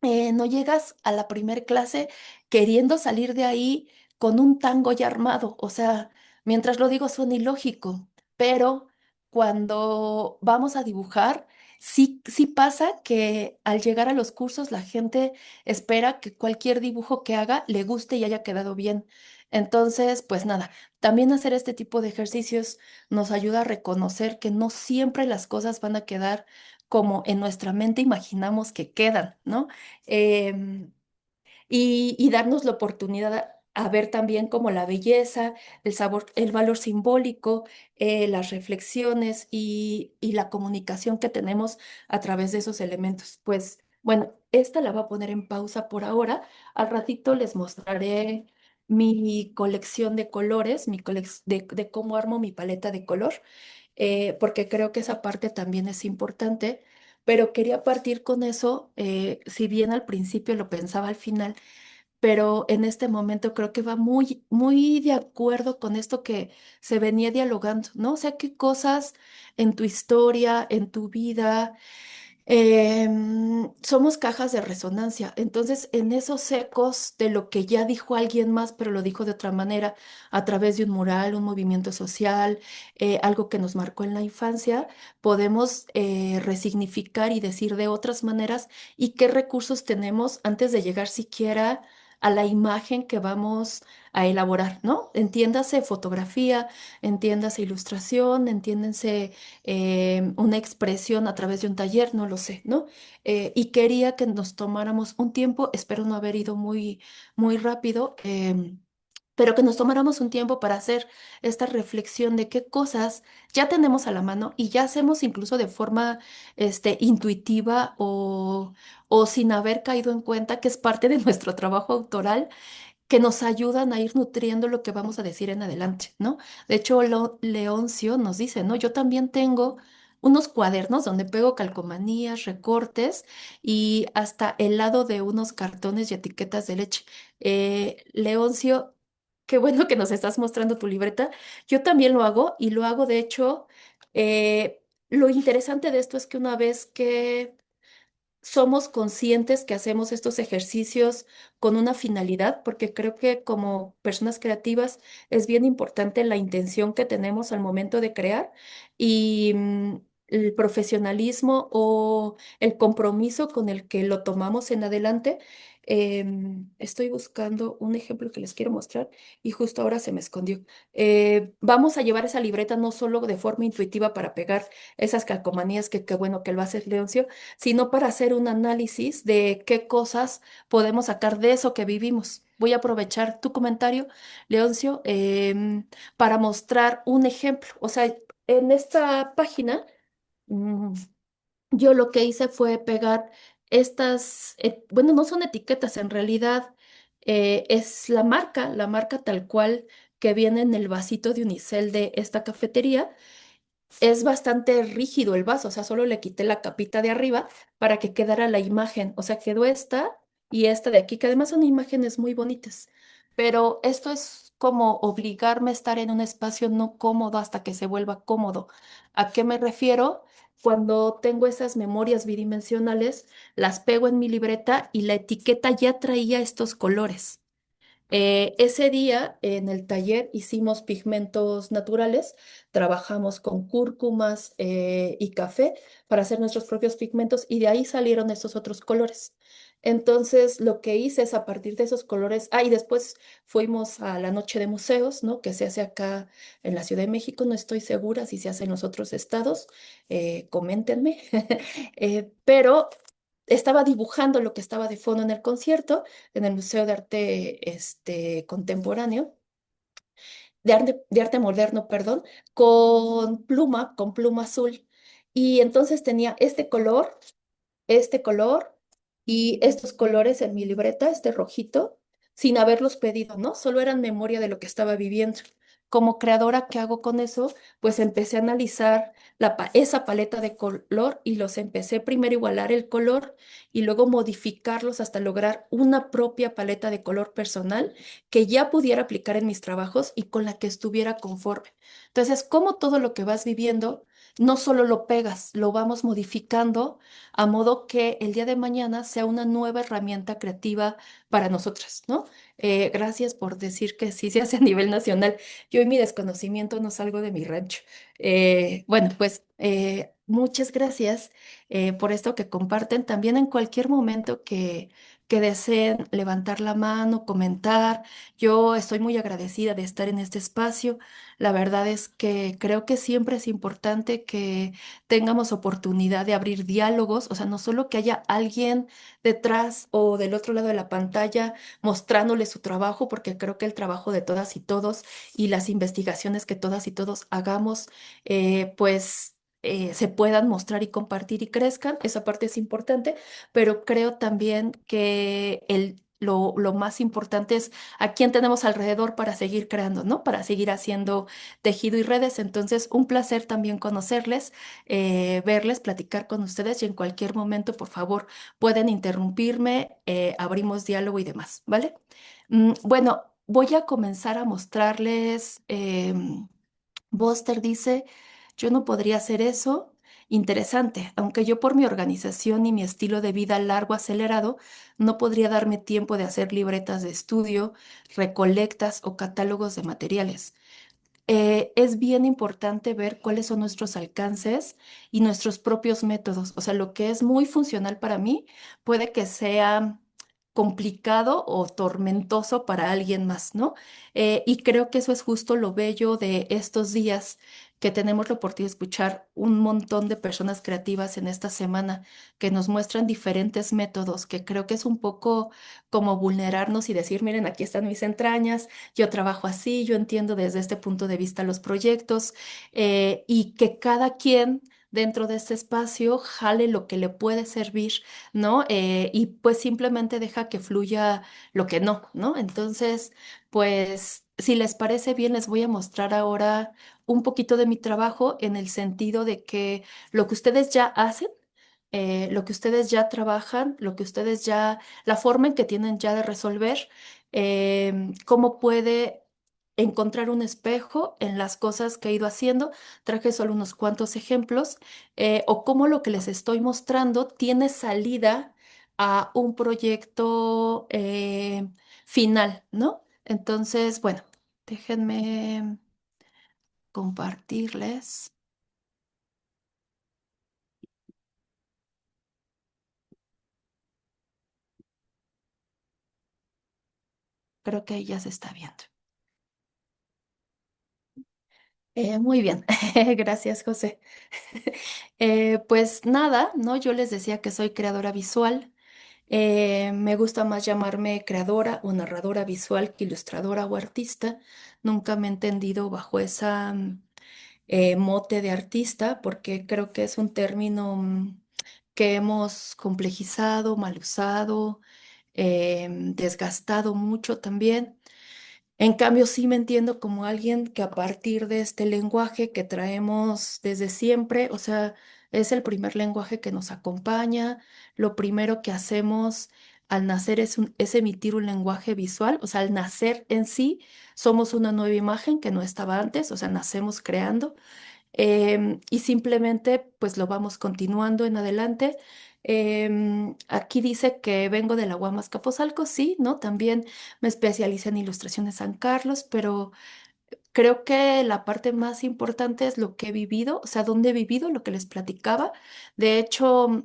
No llegas a la primer clase queriendo salir de ahí con un tango ya armado. O sea, mientras lo digo suena ilógico, pero cuando vamos a dibujar, sí, sí pasa que al llegar a los cursos la gente espera que cualquier dibujo que haga le guste y haya quedado bien. Entonces, pues nada, también hacer este tipo de ejercicios nos ayuda a reconocer que no siempre las cosas van a quedar como en nuestra mente imaginamos que quedan, ¿no? em, y darnos la oportunidad a ver también como la belleza, el sabor, el valor simbólico, las reflexiones y la comunicación que tenemos a través de esos elementos. Pues bueno, esta la voy a poner en pausa por ahora. Al ratito les mostraré mi colección de colores, de cómo armo mi paleta de color, porque creo que esa parte también es importante, pero quería partir con eso, si bien al principio lo pensaba al final, pero en este momento creo que va muy, muy de acuerdo con esto que se venía dialogando, ¿no? O sea, qué cosas en tu historia, en tu vida, somos cajas de resonancia. Entonces, en esos ecos de lo que ya dijo alguien más, pero lo dijo de otra manera, a través de un mural, un movimiento social, algo que nos marcó en la infancia, podemos resignificar y decir de otras maneras y qué recursos tenemos antes de llegar siquiera a la imagen que vamos a elaborar, ¿no? Entiéndase fotografía, entiéndase ilustración, entiéndense una expresión a través de un taller, no lo sé, ¿no? Y quería que nos tomáramos un tiempo, espero no haber ido muy, muy rápido, pero que nos tomáramos un tiempo para hacer esta reflexión de qué cosas ya tenemos a la mano y ya hacemos incluso de forma intuitiva o sin haber caído en cuenta que es parte de nuestro trabajo autoral que nos ayudan a ir nutriendo lo que vamos a decir en adelante, ¿no? De hecho, Leoncio nos dice, ¿no? Yo también tengo unos cuadernos donde pego calcomanías, recortes y hasta el lado de unos cartones y etiquetas de leche. Leoncio, qué bueno que nos estás mostrando tu libreta. Yo también lo hago y lo hago, de hecho, lo interesante de esto es que una vez que somos conscientes que hacemos estos ejercicios con una finalidad, porque creo que como personas creativas es bien importante la intención que tenemos al momento de crear y el profesionalismo o el compromiso con el que lo tomamos en adelante. Estoy buscando un ejemplo que les quiero mostrar y justo ahora se me escondió. Vamos a llevar esa libreta no solo de forma intuitiva para pegar esas calcomanías que qué bueno que lo hace Leoncio, sino para hacer un análisis de qué cosas podemos sacar de eso que vivimos. Voy a aprovechar tu comentario, Leoncio, para mostrar un ejemplo. O sea, en esta página, mm, yo lo que hice fue pegar estas, bueno, no son etiquetas, en realidad es la marca tal cual que viene en el vasito de unicel de esta cafetería. Es bastante rígido el vaso, o sea, solo le quité la capita de arriba para que quedara la imagen. O sea, quedó esta y esta de aquí, que además son imágenes muy bonitas. Pero esto es como obligarme a estar en un espacio no cómodo hasta que se vuelva cómodo. ¿A qué me refiero? Cuando tengo esas memorias bidimensionales, las pego en mi libreta y la etiqueta ya traía estos colores. Ese día en el taller hicimos pigmentos naturales, trabajamos con cúrcumas y café para hacer nuestros propios pigmentos y de ahí salieron esos otros colores. Entonces lo que hice es a partir de esos colores, y después fuimos a la noche de museos, ¿no? Que se hace acá en la Ciudad de México, no estoy segura si se hace en los otros estados, coméntenme. Pero estaba dibujando lo que estaba de fondo en el concierto en el Museo de Arte Contemporáneo, de arte moderno, perdón, con pluma azul. Y entonces tenía este color y estos colores en mi libreta, este rojito, sin haberlos pedido, ¿no? Solo eran memoria de lo que estaba viviendo. Como creadora, ¿qué hago con eso? Pues empecé a analizar esa paleta de color y los empecé primero a igualar el color y luego modificarlos hasta lograr una propia paleta de color personal que ya pudiera aplicar en mis trabajos y con la que estuviera conforme. Entonces, como todo lo que vas viviendo, no solo lo pegas, lo vamos modificando a modo que el día de mañana sea una nueva herramienta creativa para nosotras, ¿no? Gracias por decir que sí se hace a nivel nacional. Yo y mi desconocimiento no salgo de mi rancho. Bueno, pues muchas gracias por esto que comparten. También en cualquier momento que deseen levantar la mano, comentar, yo estoy muy agradecida de estar en este espacio. La verdad es que creo que siempre es importante que tengamos oportunidad de abrir diálogos, o sea, no solo que haya alguien detrás o del otro lado de la pantalla mostrándole su trabajo, porque creo que el trabajo de todas y todos y las investigaciones que todas y todos hagamos, pues se puedan mostrar y compartir y crezcan, esa parte es importante, pero creo también que lo más importante es a quién tenemos alrededor para seguir creando, ¿no? Para seguir haciendo tejido y redes. Entonces, un placer también conocerles, verles, platicar con ustedes y en cualquier momento, por favor, pueden interrumpirme, abrimos diálogo y demás, ¿vale? Bueno, voy a comenzar a mostrarles. Buster dice, yo no podría hacer eso. Interesante, aunque yo por mi organización y mi estilo de vida largo acelerado, no podría darme tiempo de hacer libretas de estudio, recolectas o catálogos de materiales. Es bien importante ver cuáles son nuestros alcances y nuestros propios métodos. O sea, lo que es muy funcional para mí puede que sea complicado o tormentoso para alguien más, ¿no? Y creo que eso es justo lo bello de estos días que tenemos la oportunidad de escuchar un montón de personas creativas en esta semana que nos muestran diferentes métodos, que creo que es un poco como vulnerarnos y decir, miren, aquí están mis entrañas, yo trabajo así, yo entiendo desde este punto de vista los proyectos, y que cada quien dentro de este espacio jale lo que le puede servir, ¿no? Y pues simplemente deja que fluya lo que no, ¿no? Entonces, pues si les parece bien, les voy a mostrar ahora un poquito de mi trabajo en el sentido de que lo que ustedes ya hacen, lo que ustedes ya trabajan, lo que ustedes ya, la forma en que tienen ya de resolver, cómo puede encontrar un espejo en las cosas que he ido haciendo. Traje solo unos cuantos ejemplos, o cómo lo que les estoy mostrando tiene salida a un proyecto final, ¿no? Entonces, bueno, déjenme compartirles. creo que ahí ya se está viendo. Muy bien, gracias, José. Pues nada, ¿no? Yo les decía que soy creadora visual. Me gusta más llamarme creadora o narradora visual que ilustradora o artista. Nunca me he entendido bajo esa mote de artista porque creo que es un término que hemos complejizado, mal usado, desgastado mucho también. En cambio, sí me entiendo como alguien que a partir de este lenguaje que traemos desde siempre, o sea, es el primer lenguaje que nos acompaña, lo primero que hacemos al nacer es emitir un lenguaje visual, o sea, al nacer en sí somos una nueva imagen que no estaba antes, o sea, nacemos creando y simplemente pues lo vamos continuando en adelante. Aquí dice que vengo de la Guamas Capozalco, sí, ¿no? También me especialicé en ilustraciones San Carlos, pero creo que la parte más importante es lo que he vivido, o sea, dónde he vivido, lo que les platicaba. De hecho,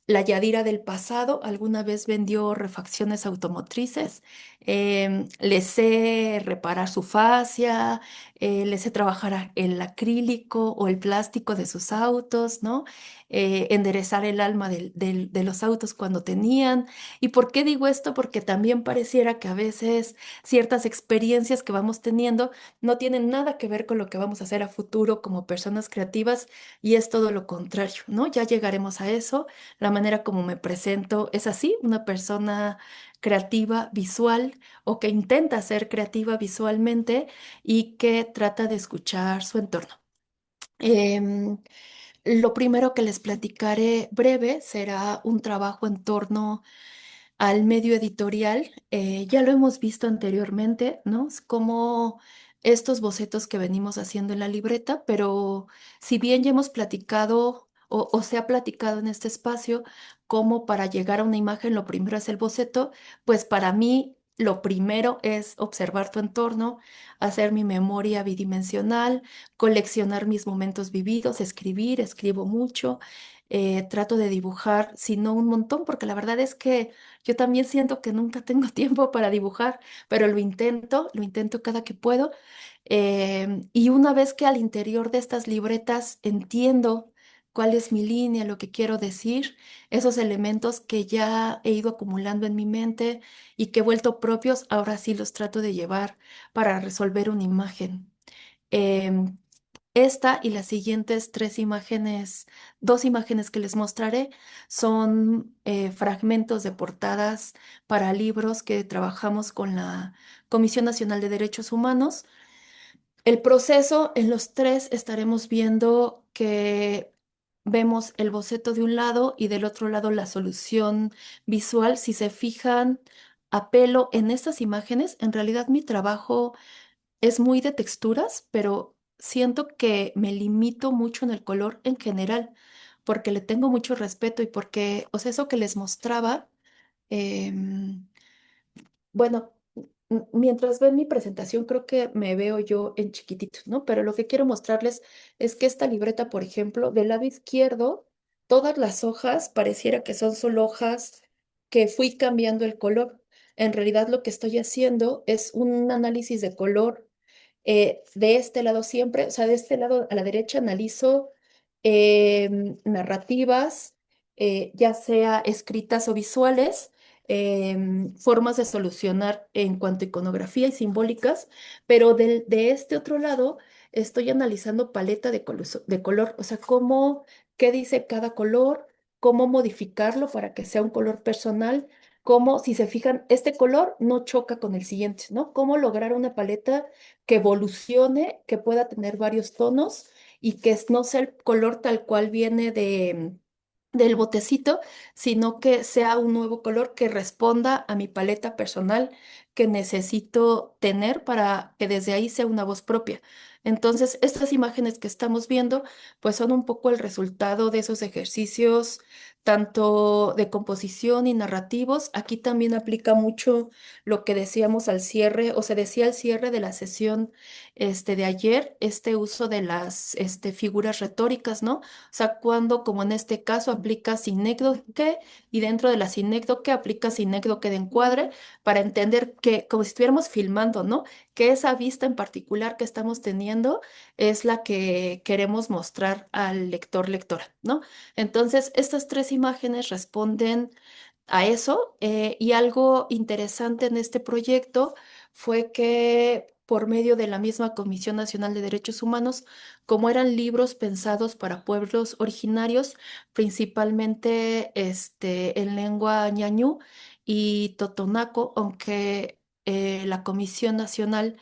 la Yadira del pasado alguna vez vendió refacciones automotrices. Le sé reparar su fascia, le sé trabajar el acrílico o el plástico de sus autos, ¿no? Enderezar el alma de los autos cuando tenían. ¿Y por qué digo esto? Porque también pareciera que a veces ciertas experiencias que vamos teniendo no tienen nada que ver con lo que vamos a hacer a futuro como personas creativas y es todo lo contrario, ¿no? Ya llegaremos a eso. La manera como me presento es así, una persona creativa visual o que intenta ser creativa visualmente y que trata de escuchar su entorno. Em, lo primero que les platicaré breve será un trabajo en torno al medio editorial. Ya lo hemos visto anteriormente, ¿no? Es como estos bocetos que venimos haciendo en la libreta, pero si bien ya hemos platicado o se ha platicado en este espacio cómo para llegar a una imagen lo primero es el boceto, pues para mí lo primero es observar tu entorno, hacer mi memoria bidimensional, coleccionar mis momentos vividos, escribir, escribo mucho. Trato de dibujar, si no un montón, porque la verdad es que yo también siento que nunca tengo tiempo para dibujar, pero lo intento cada que puedo. Y una vez que al interior de estas libretas entiendo cuál es mi línea, lo que quiero decir, esos elementos que ya he ido acumulando en mi mente y que he vuelto propios, ahora sí los trato de llevar para resolver una imagen. Em, esta y las siguientes tres imágenes, dos imágenes que les mostraré, son fragmentos de portadas para libros que trabajamos con la Comisión Nacional de Derechos Humanos. El proceso, en los tres estaremos viendo que vemos el boceto de un lado y del otro lado la solución visual. Si se fijan, apelo en estas imágenes, en realidad mi trabajo es muy de texturas, pero siento que me limito mucho en el color en general, porque le tengo mucho respeto y porque, o sea, eso que les mostraba, em, bueno, mientras ven mi presentación, creo que me veo yo en chiquitito, ¿no? Pero lo que quiero mostrarles es que esta libreta, por ejemplo, del lado izquierdo, todas las hojas pareciera que son solo hojas que fui cambiando el color. En realidad lo que estoy haciendo es un análisis de color de este lado siempre, o sea, de este lado a la derecha analizo narrativas, ya sea escritas o visuales, formas de solucionar en cuanto a iconografía y simbólicas, pero de este otro lado estoy analizando paleta de color, o sea, qué dice cada color, cómo modificarlo para que sea un color personal. Cómo, si se fijan, este color no choca con el siguiente, ¿no? Cómo lograr una paleta que evolucione, que pueda tener varios tonos y que no sea el color tal cual viene del botecito, sino que sea un nuevo color que responda a mi paleta personal que necesito tener para que desde ahí sea una voz propia. Entonces, estas imágenes que estamos viendo, pues son un poco el resultado de esos ejercicios, tanto de composición y narrativos. Aquí también aplica mucho lo que decíamos al cierre, o se decía al cierre de la sesión de ayer, este uso de las figuras retóricas, ¿no? O sea, cuando, como en este caso, aplica sinécdoque y dentro de la sinécdoque aplica sinécdoque de encuadre para entender que, como si estuviéramos filmando, ¿no? Que esa vista en particular que estamos teniendo es la que queremos mostrar al lector, lectora, ¿no? Entonces, estas tres imágenes responden a eso y algo interesante en este proyecto fue que por medio de la misma Comisión Nacional de Derechos Humanos, como eran libros pensados para pueblos originarios, principalmente en lengua ñañú y totonaco, aunque la Comisión Nacional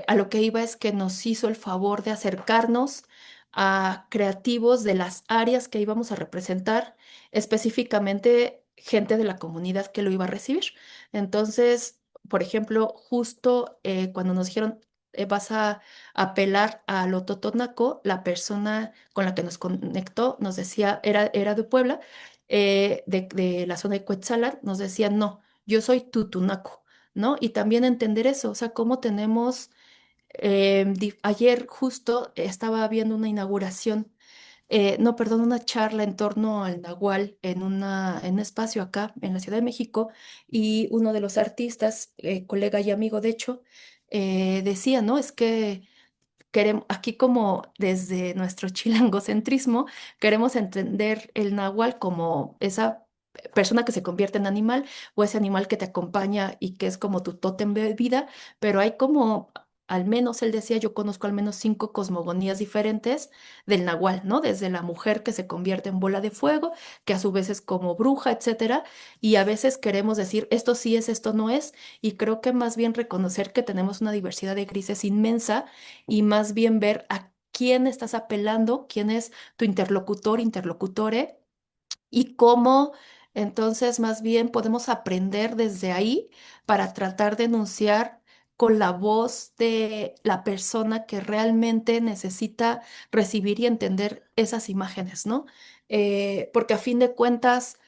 a lo que iba es que nos hizo el favor de acercarnos a creativos de las áreas que íbamos a representar, específicamente gente de la comunidad que lo iba a recibir. Entonces, por ejemplo, justo cuando nos dijeron, vas a apelar a lo totonaco, la persona con la que nos conectó nos decía, era de Puebla, de la zona de Cuetzalan, nos decía, no, yo soy tutunaco. ¿No? Y también entender eso, o sea, cómo tenemos ayer justo estaba viendo una inauguración, no, perdón, una charla en torno al Nahual en un espacio acá en la Ciudad de México y uno de los artistas, colega y amigo de hecho, decía, ¿no? Es que queremos, aquí como desde nuestro chilangocentrismo, queremos entender el Nahual como esa persona que se convierte en animal o ese animal que te acompaña y que es como tu tótem de vida, pero hay como, al menos él decía, yo conozco al menos 5 cosmogonías diferentes del Nahual, ¿no? Desde la mujer que se convierte en bola de fuego, que a su vez es como bruja, etcétera, y a veces queremos decir, esto sí es, esto no es, y creo que más bien reconocer que tenemos una diversidad de grises inmensa y más bien ver a quién estás apelando, quién es tu interlocutor, interlocutore y cómo entonces más bien podemos aprender desde ahí para tratar de enunciar con la voz de la persona que realmente necesita recibir y entender esas imágenes, ¿no? Porque a fin de cuentas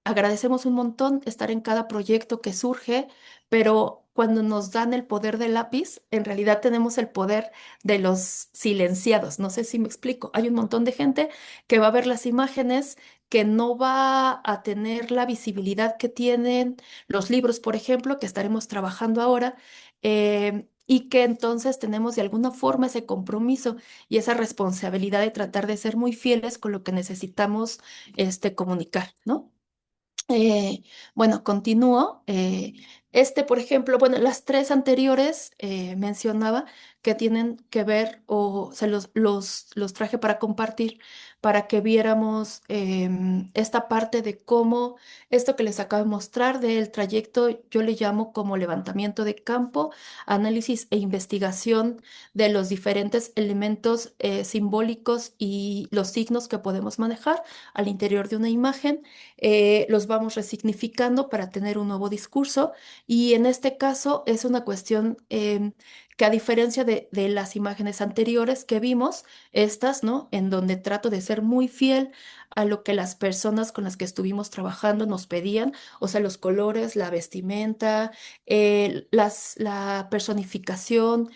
agradecemos un montón estar en cada proyecto que surge, pero cuando nos dan el poder del lápiz, en realidad tenemos el poder de los silenciados. No sé si me explico. Hay un montón de gente que va a ver las imágenes, que no va a tener la visibilidad que tienen los libros, por ejemplo, que estaremos trabajando ahora. Y que entonces tenemos de alguna forma ese compromiso y esa responsabilidad de tratar de ser muy fieles con lo que necesitamos comunicar, ¿no? Eh, bueno, continúo. Por ejemplo, bueno, las tres anteriores mencionaba que tienen que ver, o se los traje para compartir, para que viéramos esta parte de cómo esto que les acabo de mostrar del trayecto, yo le llamo como levantamiento de campo, análisis e investigación de los diferentes elementos simbólicos y los signos que podemos manejar al interior de una imagen los vamos resignificando para tener un nuevo discurso y en este caso es una cuestión que a diferencia de las imágenes anteriores que vimos, estas, ¿no? En donde trato de ser muy fiel a lo que las personas con las que estuvimos trabajando nos pedían, o sea, los colores, la vestimenta, la personificación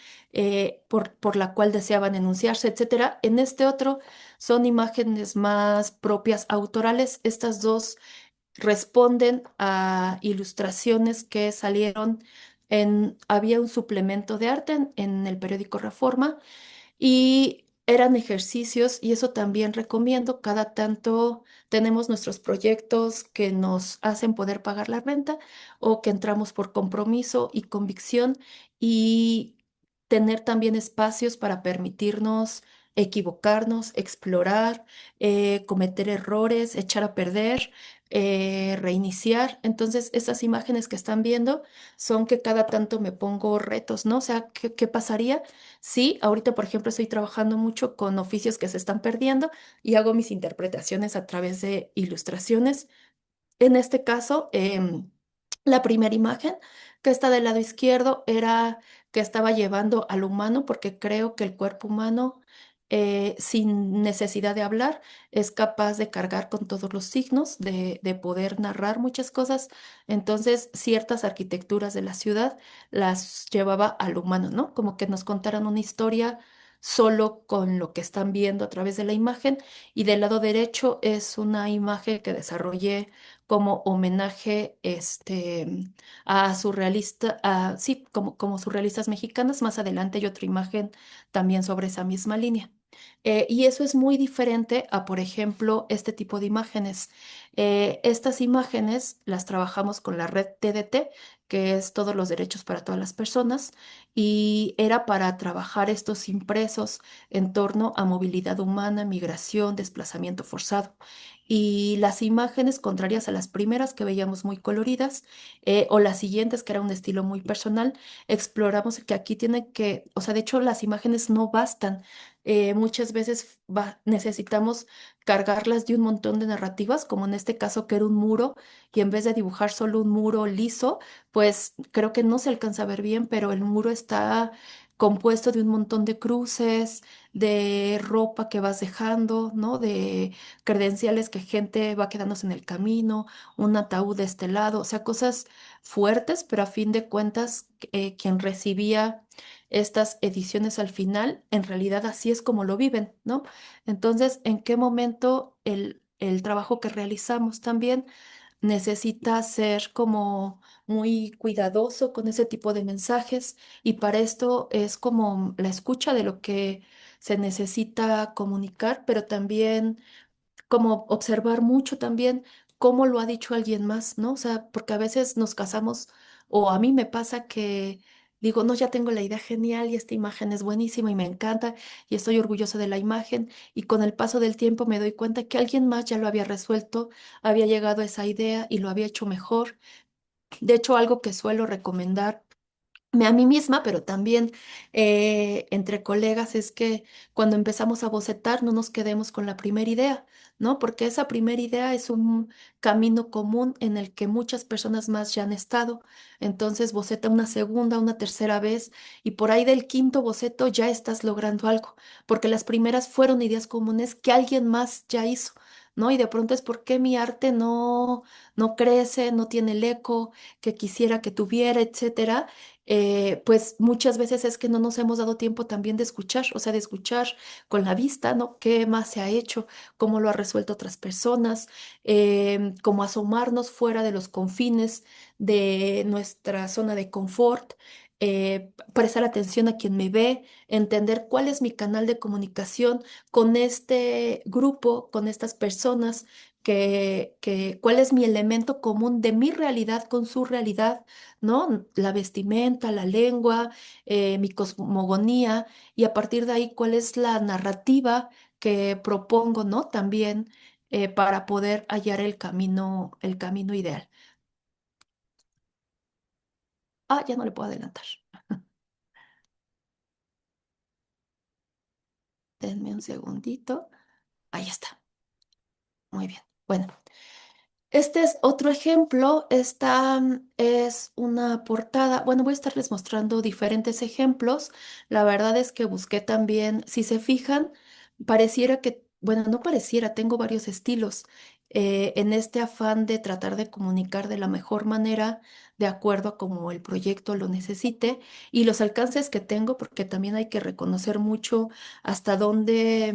por la cual deseaban enunciarse, etcétera. En este otro son imágenes más propias autorales. Estas dos responden a ilustraciones que salieron había un suplemento de arte en el periódico Reforma y eran ejercicios y eso también recomiendo. Cada tanto tenemos nuestros proyectos que nos hacen poder pagar la renta o que entramos por compromiso y convicción y tener también espacios para permitirnos equivocarnos, explorar, cometer errores, echar a perder, reiniciar. Entonces, esas imágenes que están viendo son que cada tanto me pongo retos, ¿no? O sea, ¿qué pasaría? Sí, ahorita, por ejemplo, estoy trabajando mucho con oficios que se están perdiendo y hago mis interpretaciones a través de ilustraciones. En este caso, la primera imagen que está del lado izquierdo era que estaba llevando al humano, porque creo que el cuerpo humano, sin necesidad de hablar, es capaz de cargar con todos los signos, de poder narrar muchas cosas. Entonces, ciertas arquitecturas de la ciudad las llevaba al humano, ¿no? Como que nos contaran una historia solo con lo que están viendo a través de la imagen. Y del lado derecho es una imagen que desarrollé como homenaje a surrealista, sí, como surrealistas mexicanas. Más adelante hay otra imagen también sobre esa misma línea. Y eso es muy diferente a, por ejemplo, este tipo de imágenes. Estas imágenes las trabajamos con la red TDT, que es todos los derechos para todas las personas, y era para trabajar estos impresos en torno a movilidad humana, migración, desplazamiento forzado. Y las imágenes contrarias a las primeras que veíamos muy coloridas, o las siguientes que era un estilo muy personal, exploramos que aquí tienen que, o sea, de hecho las imágenes no bastan. Muchas veces necesitamos cargarlas de un montón de narrativas, como en este caso que era un muro, y en vez de dibujar solo un muro liso, pues creo que no se alcanza a ver bien, pero el muro está compuesto de un montón de cruces, de ropa que vas dejando, ¿no? De credenciales que gente va quedándose en el camino, un ataúd de este lado, o sea, cosas fuertes, pero a fin de cuentas, quien recibía estas ediciones al final, en realidad así es como lo viven, ¿no? Entonces, ¿en qué momento el trabajo que realizamos también necesita ser como muy cuidadoso con ese tipo de mensajes? Y para esto es como la escucha de lo que se necesita comunicar, pero también como observar mucho también cómo lo ha dicho alguien más, ¿no? O sea, porque a veces nos casamos, o a mí me pasa que digo, no, ya tengo la idea genial y esta imagen es buenísima y me encanta y estoy orgullosa de la imagen, y con el paso del tiempo me doy cuenta que alguien más ya lo había resuelto, había llegado a esa idea y lo había hecho mejor. De hecho, algo que suelo recomendar a mí misma, pero también entre colegas, es que cuando empezamos a bocetar no nos quedemos con la primera idea, ¿no? Porque esa primera idea es un camino común en el que muchas personas más ya han estado. Entonces boceta una segunda, una tercera vez, y por ahí del quinto boceto ya estás logrando algo, porque las primeras fueron ideas comunes que alguien más ya hizo, ¿no? Y de pronto es por qué mi arte no crece, no tiene el eco que quisiera que tuviera, etcétera. Pues muchas veces es que no nos hemos dado tiempo también de escuchar, o sea, de escuchar con la vista, ¿no? ¿Qué más se ha hecho? ¿Cómo lo ha resuelto otras personas? Cómo asomarnos fuera de los confines de nuestra zona de confort, prestar atención a quien me ve, entender cuál es mi canal de comunicación con este grupo, con estas personas. Cuál es mi elemento común de mi realidad con su realidad, ¿no? La vestimenta, la lengua, mi cosmogonía, y a partir de ahí, cuál es la narrativa que propongo, ¿no? También para poder hallar el camino ideal. Ah, ya no le puedo adelantar. Denme un segundito. Ahí está. Muy bien. Bueno. Este es otro ejemplo. Esta es una portada. Bueno, voy a estarles mostrando diferentes ejemplos. La verdad es que busqué también, si se fijan, pareciera que, bueno, no pareciera, tengo varios estilos en este afán de tratar de comunicar de la mejor manera, de acuerdo a cómo el proyecto lo necesite y los alcances que tengo, porque también hay que reconocer mucho hasta dónde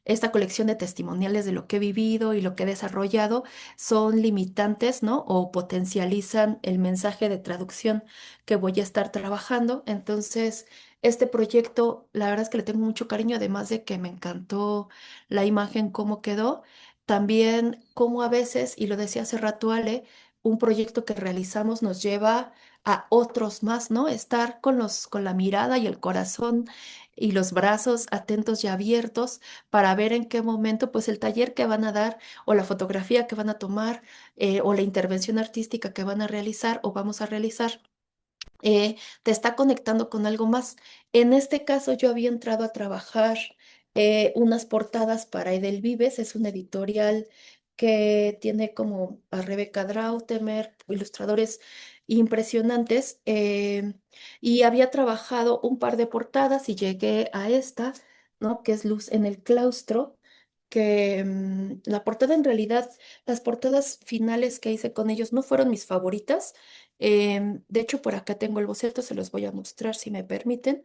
esta colección de testimoniales de lo que he vivido y lo que he desarrollado son limitantes, ¿no? O potencializan el mensaje de traducción que voy a estar trabajando. Entonces, este proyecto, la verdad es que le tengo mucho cariño, además de que me encantó la imagen, cómo quedó. También, como a veces, y lo decía hace rato Ale, un proyecto que realizamos nos lleva a otros más, ¿no? Estar con la mirada y el corazón y los brazos atentos y abiertos para ver en qué momento, pues el taller que van a dar o la fotografía que van a tomar, o la intervención artística que van a realizar o vamos a realizar, te está conectando con algo más. En este caso, yo había entrado a trabajar unas portadas para Edelvives, es una editorial que tiene como a Rebeca Drautemer, ilustradores impresionantes. Y había trabajado un par de portadas y llegué a esta, ¿no? Que es Luz en el claustro, que la portada en realidad, las portadas finales que hice con ellos no fueron mis favoritas. De hecho, por acá tengo el boceto, se los voy a mostrar si me permiten,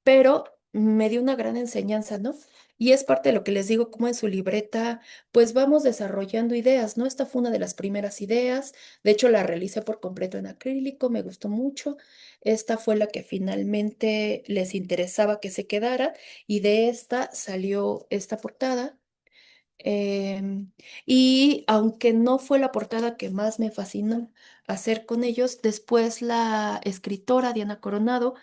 pero me dio una gran enseñanza, ¿no? Y es parte de lo que les digo, como en su libreta, pues vamos desarrollando ideas, ¿no? Esta fue una de las primeras ideas, de hecho la realicé por completo en acrílico, me gustó mucho. Esta fue la que finalmente les interesaba que se quedara y de esta salió esta portada. Em, y aunque no fue la portada que más me fascinó hacer con ellos, después la escritora Diana Coronado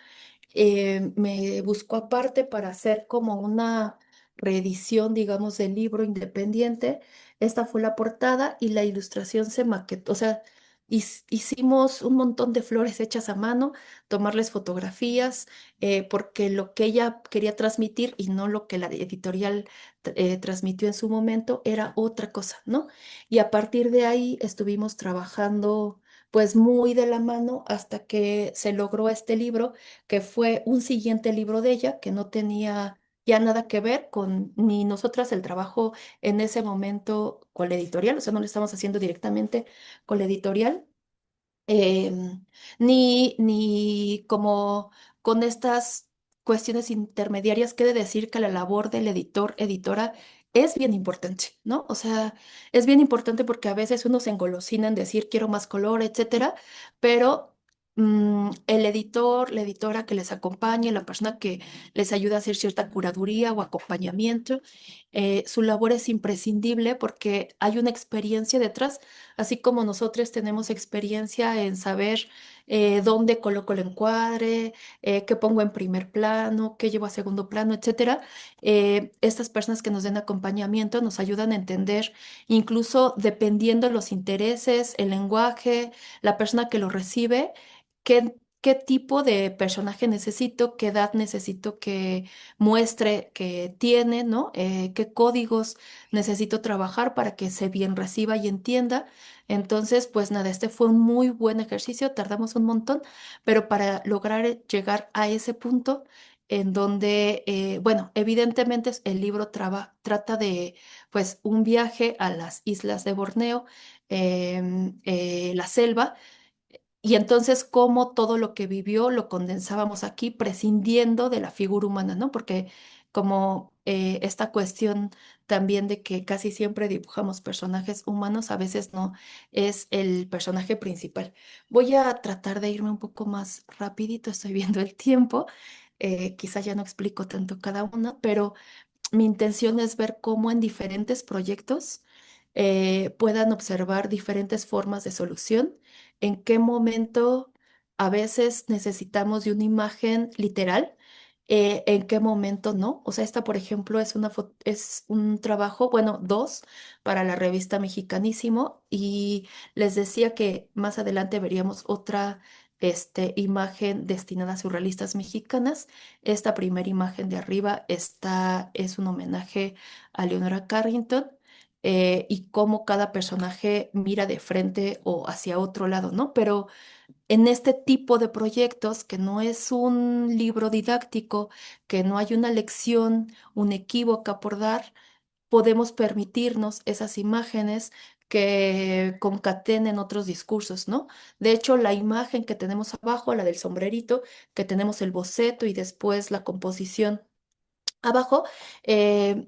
me buscó aparte para hacer como una reedición, digamos, del libro independiente. Esta fue la portada y la ilustración se maquetó, o sea, hicimos un montón de flores hechas a mano, tomarles fotografías, porque lo que ella quería transmitir y no lo que la editorial transmitió en su momento era otra cosa, ¿no? Y a partir de ahí estuvimos trabajando pues muy de la mano hasta que se logró este libro que fue un siguiente libro de ella que no tenía ya nada que ver con ni nosotras el trabajo en ese momento con la editorial, o sea, no lo estamos haciendo directamente con la editorial, em, ni como con estas cuestiones intermediarias, quiere decir que la labor del editor, editora, es bien importante, ¿no? O sea, es bien importante porque a veces uno se engolosina en decir quiero más color, etcétera, pero el editor, la editora que les acompañe, la persona que les ayuda a hacer cierta curaduría o acompañamiento, su labor es imprescindible porque hay una experiencia detrás. Así como nosotros tenemos experiencia en saber dónde coloco el encuadre, qué pongo en primer plano, qué llevo a segundo plano, etcétera. Estas personas que nos den acompañamiento nos ayudan a entender, incluso dependiendo de los intereses, el lenguaje, la persona que lo recibe, qué tipo de personaje necesito, qué edad necesito que muestre que tiene, ¿no? Qué códigos necesito trabajar para que se bien reciba y entienda. Entonces, pues nada, este fue un muy buen ejercicio, tardamos un montón, pero para lograr llegar a ese punto en donde, bueno, evidentemente el libro trata de, pues, un viaje a las islas de Borneo, la selva, y entonces, cómo todo lo que vivió lo condensábamos aquí, prescindiendo de la figura humana, ¿no? Porque como esta cuestión también de que casi siempre dibujamos personajes humanos, a veces no es el personaje principal. Voy a tratar de irme un poco más rapidito, estoy viendo el tiempo, quizás ya no explico tanto cada una, pero mi intención es ver cómo en diferentes proyectos puedan observar diferentes formas de solución, en qué momento a veces necesitamos de una imagen literal, en qué momento no. O sea, esta, por ejemplo, es un trabajo, bueno, dos para la revista Mexicanísimo, y les decía que más adelante veríamos otra. Imagen destinada a surrealistas mexicanas. Esta primera imagen de arriba es un homenaje a Leonora Carrington, y cómo cada personaje mira de frente o hacia otro lado, ¿no? Pero en este tipo de proyectos, que no es un libro didáctico, que no hay una lección unequívoca por dar, podemos permitirnos esas imágenes que concatenen otros discursos, ¿no? De hecho, la imagen que tenemos abajo, la del sombrerito, que tenemos el boceto y después la composición abajo,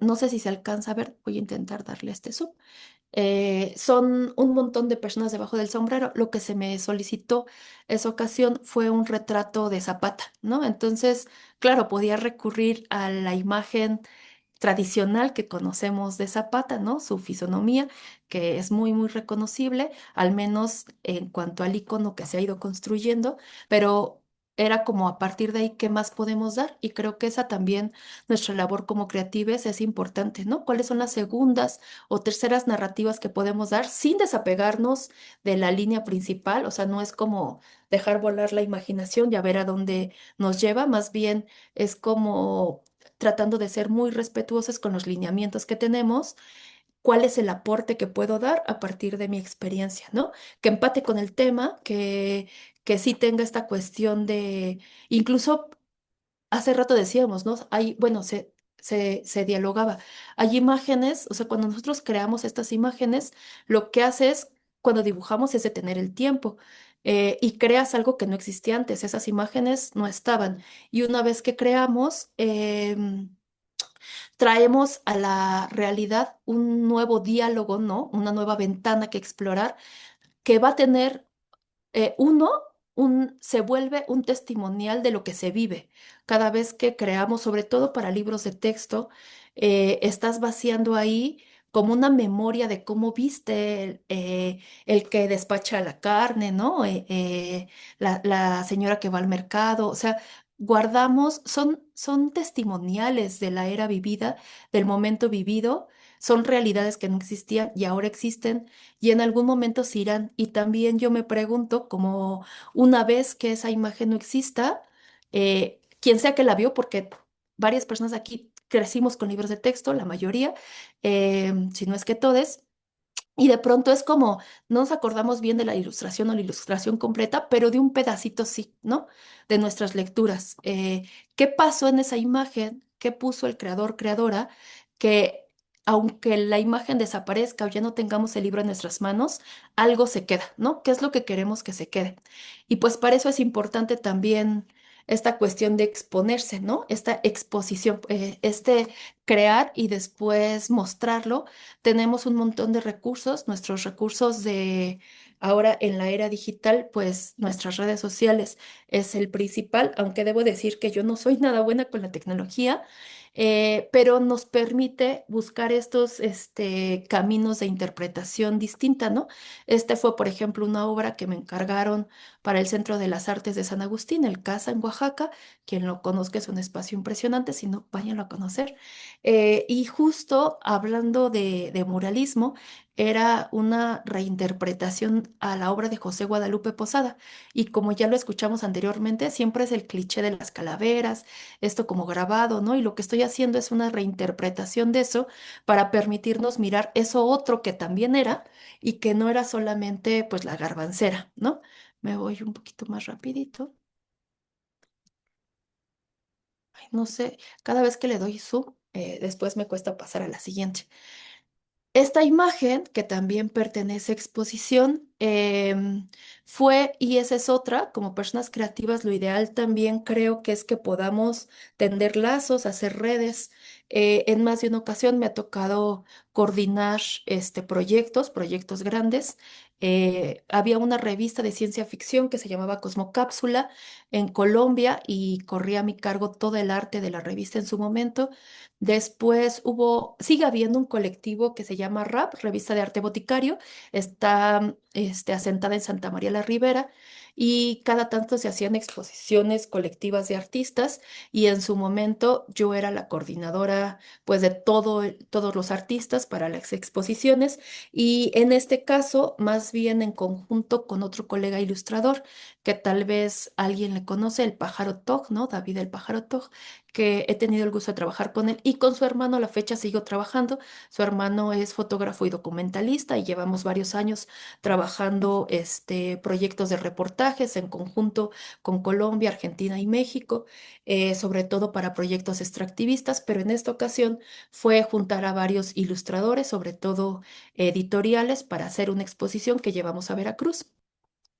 no sé si se alcanza a ver, voy a intentar darle este zoom. Son un montón de personas debajo del sombrero. Lo que se me solicitó esa ocasión fue un retrato de Zapata, ¿no? Entonces, claro, podía recurrir a la imagen tradicional que conocemos de Zapata, ¿no? Su fisonomía, que es muy, muy reconocible, al menos en cuanto al icono que se ha ido construyendo, pero era como a partir de ahí, ¿qué más podemos dar? Y creo que esa también, nuestra labor como creatives es importante, ¿no? ¿Cuáles son las segundas o terceras narrativas que podemos dar sin desapegarnos de la línea principal? O sea, no es como dejar volar la imaginación y a ver a dónde nos lleva, más bien es como tratando de ser muy respetuosos con los lineamientos que tenemos, cuál es el aporte que puedo dar a partir de mi experiencia, ¿no? Que empate con el tema, que sí tenga esta cuestión de, incluso hace rato decíamos, ¿no? Hay, bueno, se dialogaba. Hay imágenes, o sea, cuando nosotros creamos estas imágenes, lo que hace es, cuando dibujamos, es detener el tiempo. Y creas algo que no existía antes, esas imágenes no estaban. Y una vez que creamos, traemos a la realidad un nuevo diálogo, ¿no? Una nueva ventana que explorar, que va a tener uno, se vuelve un testimonial de lo que se vive. Cada vez que creamos, sobre todo para libros de texto, estás vaciando ahí como una memoria de cómo viste el que despacha la carne, ¿no? La señora que va al mercado. O sea, guardamos, son testimoniales de la era vivida, del momento vivido. Son realidades que no existían y ahora existen y en algún momento se irán. Y también yo me pregunto, como una vez que esa imagen no exista, quien sea que la vio, porque varias personas aquí crecimos con libros de texto, la mayoría, si no es que todos, y de pronto es como, no nos acordamos bien de la ilustración o la ilustración completa, pero de un pedacito sí, ¿no? De nuestras lecturas. ¿Qué pasó en esa imagen? ¿Qué puso el creador, creadora? Que aunque la imagen desaparezca o ya no tengamos el libro en nuestras manos, algo se queda, ¿no? ¿Qué es lo que queremos que se quede? Y pues para eso es importante también esta cuestión de exponerse, ¿no? Esta exposición, este crear y después mostrarlo. Tenemos un montón de recursos, nuestros recursos de ahora en la era digital, pues nuestras redes sociales es el principal, aunque debo decir que yo no soy nada buena con la tecnología, pero nos permite buscar estos caminos de interpretación distinta, ¿no? Este fue, por ejemplo, una obra que me encargaron para el Centro de las Artes de San Agustín, el CASA en Oaxaca. Quien lo conozca es un espacio impresionante, si no, váyanlo a conocer. Y justo hablando de muralismo, era una reinterpretación a la obra de José Guadalupe Posada. Y como ya lo escuchamos anteriormente, siempre es el cliché de las calaveras, esto como grabado, ¿no? Y lo que estoy haciendo es una reinterpretación de eso para permitirnos mirar eso otro que también era y que no era solamente pues la garbancera, ¿no? Me voy un poquito más rapidito. Ay, no sé, cada vez que le doy zoom, después me cuesta pasar a la siguiente. Esta imagen, que también pertenece a exposición, fue, y esa es otra, como personas creativas, lo ideal también creo que es que podamos tender lazos, hacer redes. En más de una ocasión me ha tocado coordinar proyectos grandes. Había una revista de ciencia ficción que se llamaba Cosmocápsula en Colombia y corría a mi cargo todo el arte de la revista en su momento. Después sigue habiendo un colectivo que se llama RAP, Revista de Arte Boticario, está asentada en Santa María la Ribera y cada tanto se hacían exposiciones colectivas de artistas y en su momento yo era la coordinadora pues de todos los artistas para las exposiciones y en este caso más bien en conjunto con otro colega ilustrador que tal vez alguien le conoce, el Pájaro Toj, ¿no? David el Pájaro Toj, que he tenido el gusto de trabajar con él y con su hermano a la fecha sigo trabajando. Su hermano es fotógrafo y documentalista y llevamos varios años trabajando proyectos de reportajes en conjunto con Colombia, Argentina y México, sobre todo para proyectos extractivistas, pero en esta ocasión fue juntar a varios ilustradores, sobre todo editoriales, para hacer una exposición que llevamos a Veracruz.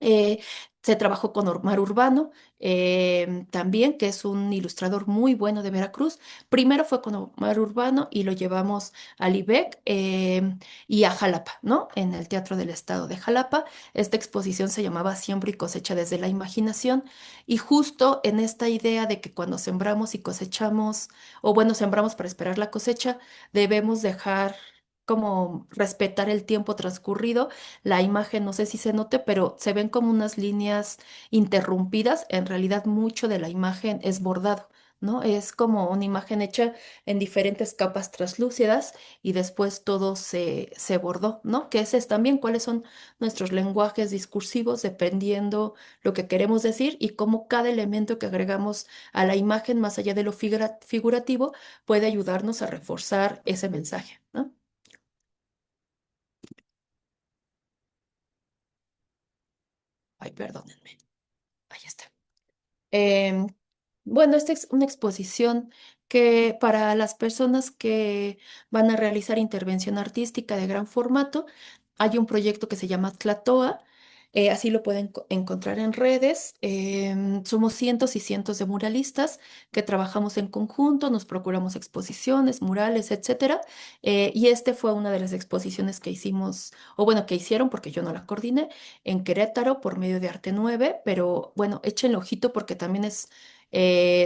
Eh, Se trabajó con Omar Urbano, también, que es un ilustrador muy bueno de Veracruz. Primero fue con Omar Urbano y lo llevamos a Libec y a Jalapa, ¿no? En el Teatro del Estado de Jalapa. Esta exposición se llamaba Siembra y cosecha desde la imaginación. Y justo en esta idea de que cuando sembramos y cosechamos, o bueno, sembramos para esperar la cosecha, debemos dejar como respetar el tiempo transcurrido. La imagen, no sé si se note, pero se ven como unas líneas interrumpidas. En realidad, mucho de la imagen es bordado, ¿no? Es como una imagen hecha en diferentes capas translúcidas y después todo se bordó, ¿no? Que ese es también cuáles son nuestros lenguajes discursivos dependiendo lo que queremos decir y cómo cada elemento que agregamos a la imagen, más allá de lo figurativo, puede ayudarnos a reforzar ese mensaje, ¿no? Ay, perdónenme. Ahí está. Em, bueno, esta es una exposición que para las personas que van a realizar intervención artística de gran formato, hay un proyecto que se llama Tlatoa, así lo pueden encontrar en redes. Somos cientos y cientos de muralistas que trabajamos en conjunto, nos procuramos exposiciones, murales, etcétera. Y este fue una de las exposiciones que hicimos, o bueno, que hicieron porque yo no la coordiné en Querétaro por medio de Arte 9, pero bueno, échenle ojito porque también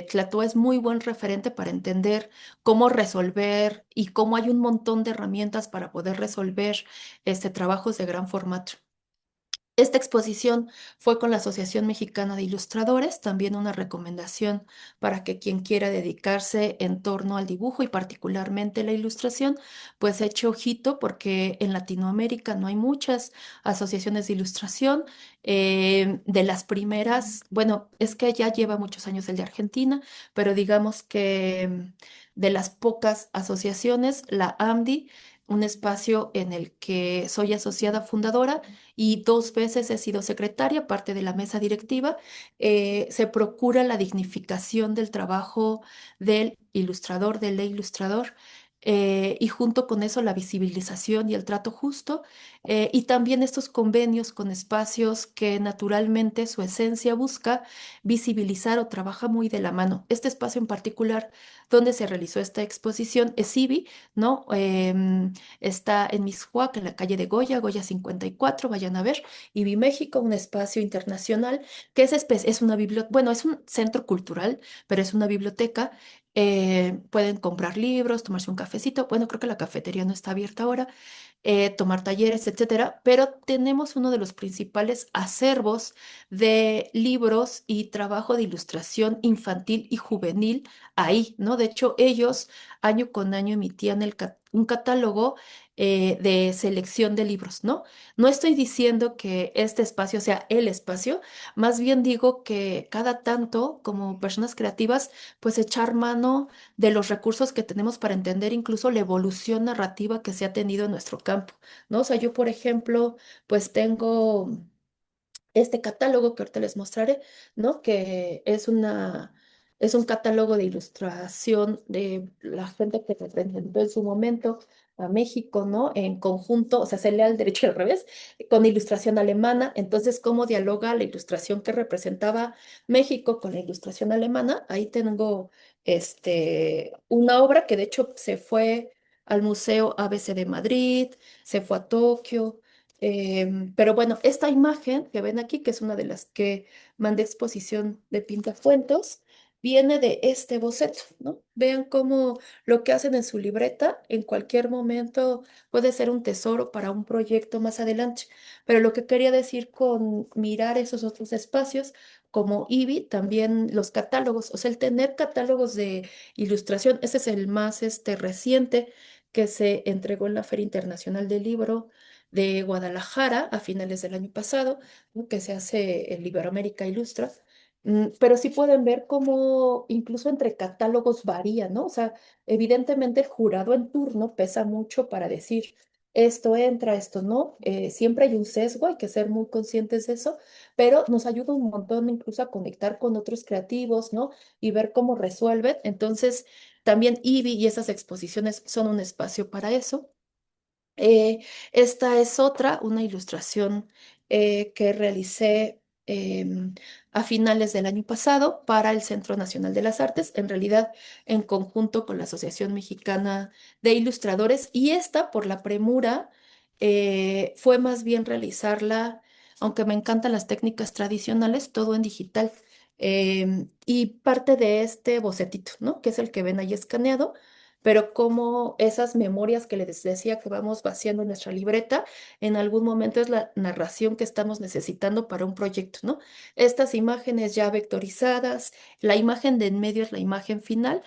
Tlatua es muy buen referente para entender cómo resolver y cómo hay un montón de herramientas para poder resolver trabajos de gran formato. Esta exposición fue con la Asociación Mexicana de Ilustradores, también una recomendación para que quien quiera dedicarse en torno al dibujo y particularmente la ilustración, pues eche ojito porque en Latinoamérica no hay muchas asociaciones de ilustración. De las primeras, bueno, es que ya lleva muchos años el de Argentina, pero digamos que de las pocas asociaciones, la AMDI, un espacio en el que soy asociada fundadora y 2 veces he sido secretaria, parte de la mesa directiva. Se procura la dignificación del trabajo del ilustrador, del ilustrador. Y junto con eso la visibilización y el trato justo, y también estos convenios con espacios que naturalmente su esencia busca visibilizar o trabaja muy de la mano. Este espacio en particular donde se realizó esta exposición es IBI, ¿no? Está en Mixcoac, en la calle de Goya, Goya 54, vayan a ver. IBI México, un espacio internacional que es una biblioteca, bueno, es un centro cultural, pero es una biblioteca. Pueden comprar libros, tomarse un cafecito. Bueno, creo que la cafetería no está abierta ahora, tomar talleres, etcétera, pero tenemos uno de los principales acervos de libros y trabajo de ilustración infantil y juvenil ahí, ¿no? De hecho, ellos año con año emitían un catálogo de selección de libros, ¿no? No estoy diciendo que este espacio sea el espacio, más bien digo que cada tanto, como personas creativas, pues echar mano de los recursos que tenemos para entender incluso la evolución narrativa que se ha tenido en nuestro campo, ¿no? O sea, yo, por ejemplo, pues tengo este catálogo que ahorita les mostraré, ¿no? Que es un catálogo de ilustración de la gente que representó en su momento a México, ¿no? En conjunto, o sea, se lee al derecho y al revés, con ilustración alemana. Entonces, ¿cómo dialoga la ilustración que representaba México con la ilustración alemana? Ahí tengo una obra que de hecho se fue al Museo ABC de Madrid, se fue a Tokio. Pero bueno, esta imagen que ven aquí, que es una de las que mandé a exposición de Pintafuentos, viene de este boceto, ¿no? Vean cómo lo que hacen en su libreta en cualquier momento puede ser un tesoro para un proyecto más adelante. Pero lo que quería decir con mirar esos otros espacios, como IBI, también los catálogos, o sea, el tener catálogos de ilustración, ese es el más reciente que se entregó en la Feria Internacional del Libro de Guadalajara a finales del año pasado, ¿no? Que se hace en Iberoamérica Ilustra. Pero sí pueden ver cómo incluso entre catálogos varía, ¿no? O sea, evidentemente el jurado en turno pesa mucho para decir esto entra, esto no. Siempre hay un sesgo, hay que ser muy conscientes de eso, pero nos ayuda un montón incluso a conectar con otros creativos, ¿no? Y ver cómo resuelven. Entonces, también IBI y esas exposiciones son un espacio para eso. Esta es otra, una ilustración que realicé a finales del año pasado para el Centro Nacional de las Artes, en realidad en conjunto con la Asociación Mexicana de Ilustradores, y esta, por la premura, fue más bien realizarla, aunque me encantan las técnicas tradicionales, todo en digital. Y parte de este bocetito, ¿no? Que es el que ven ahí escaneado, pero como esas memorias que les decía que vamos vaciando en nuestra libreta, en algún momento es la narración que estamos necesitando para un proyecto, ¿no? Estas imágenes ya vectorizadas, la imagen de en medio es la imagen final.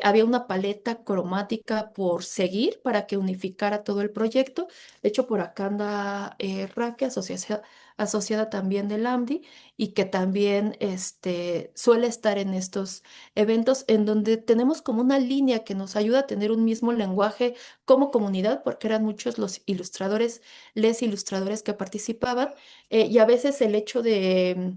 Había una paleta cromática por seguir para que unificara todo el proyecto. De hecho, por acá anda Raque, asociada también del AMDI y que también suele estar en estos eventos en donde tenemos como una línea que nos ayuda a tener un mismo lenguaje como comunidad, porque eran muchos los ilustradores, les ilustradores que participaban, y a veces el hecho de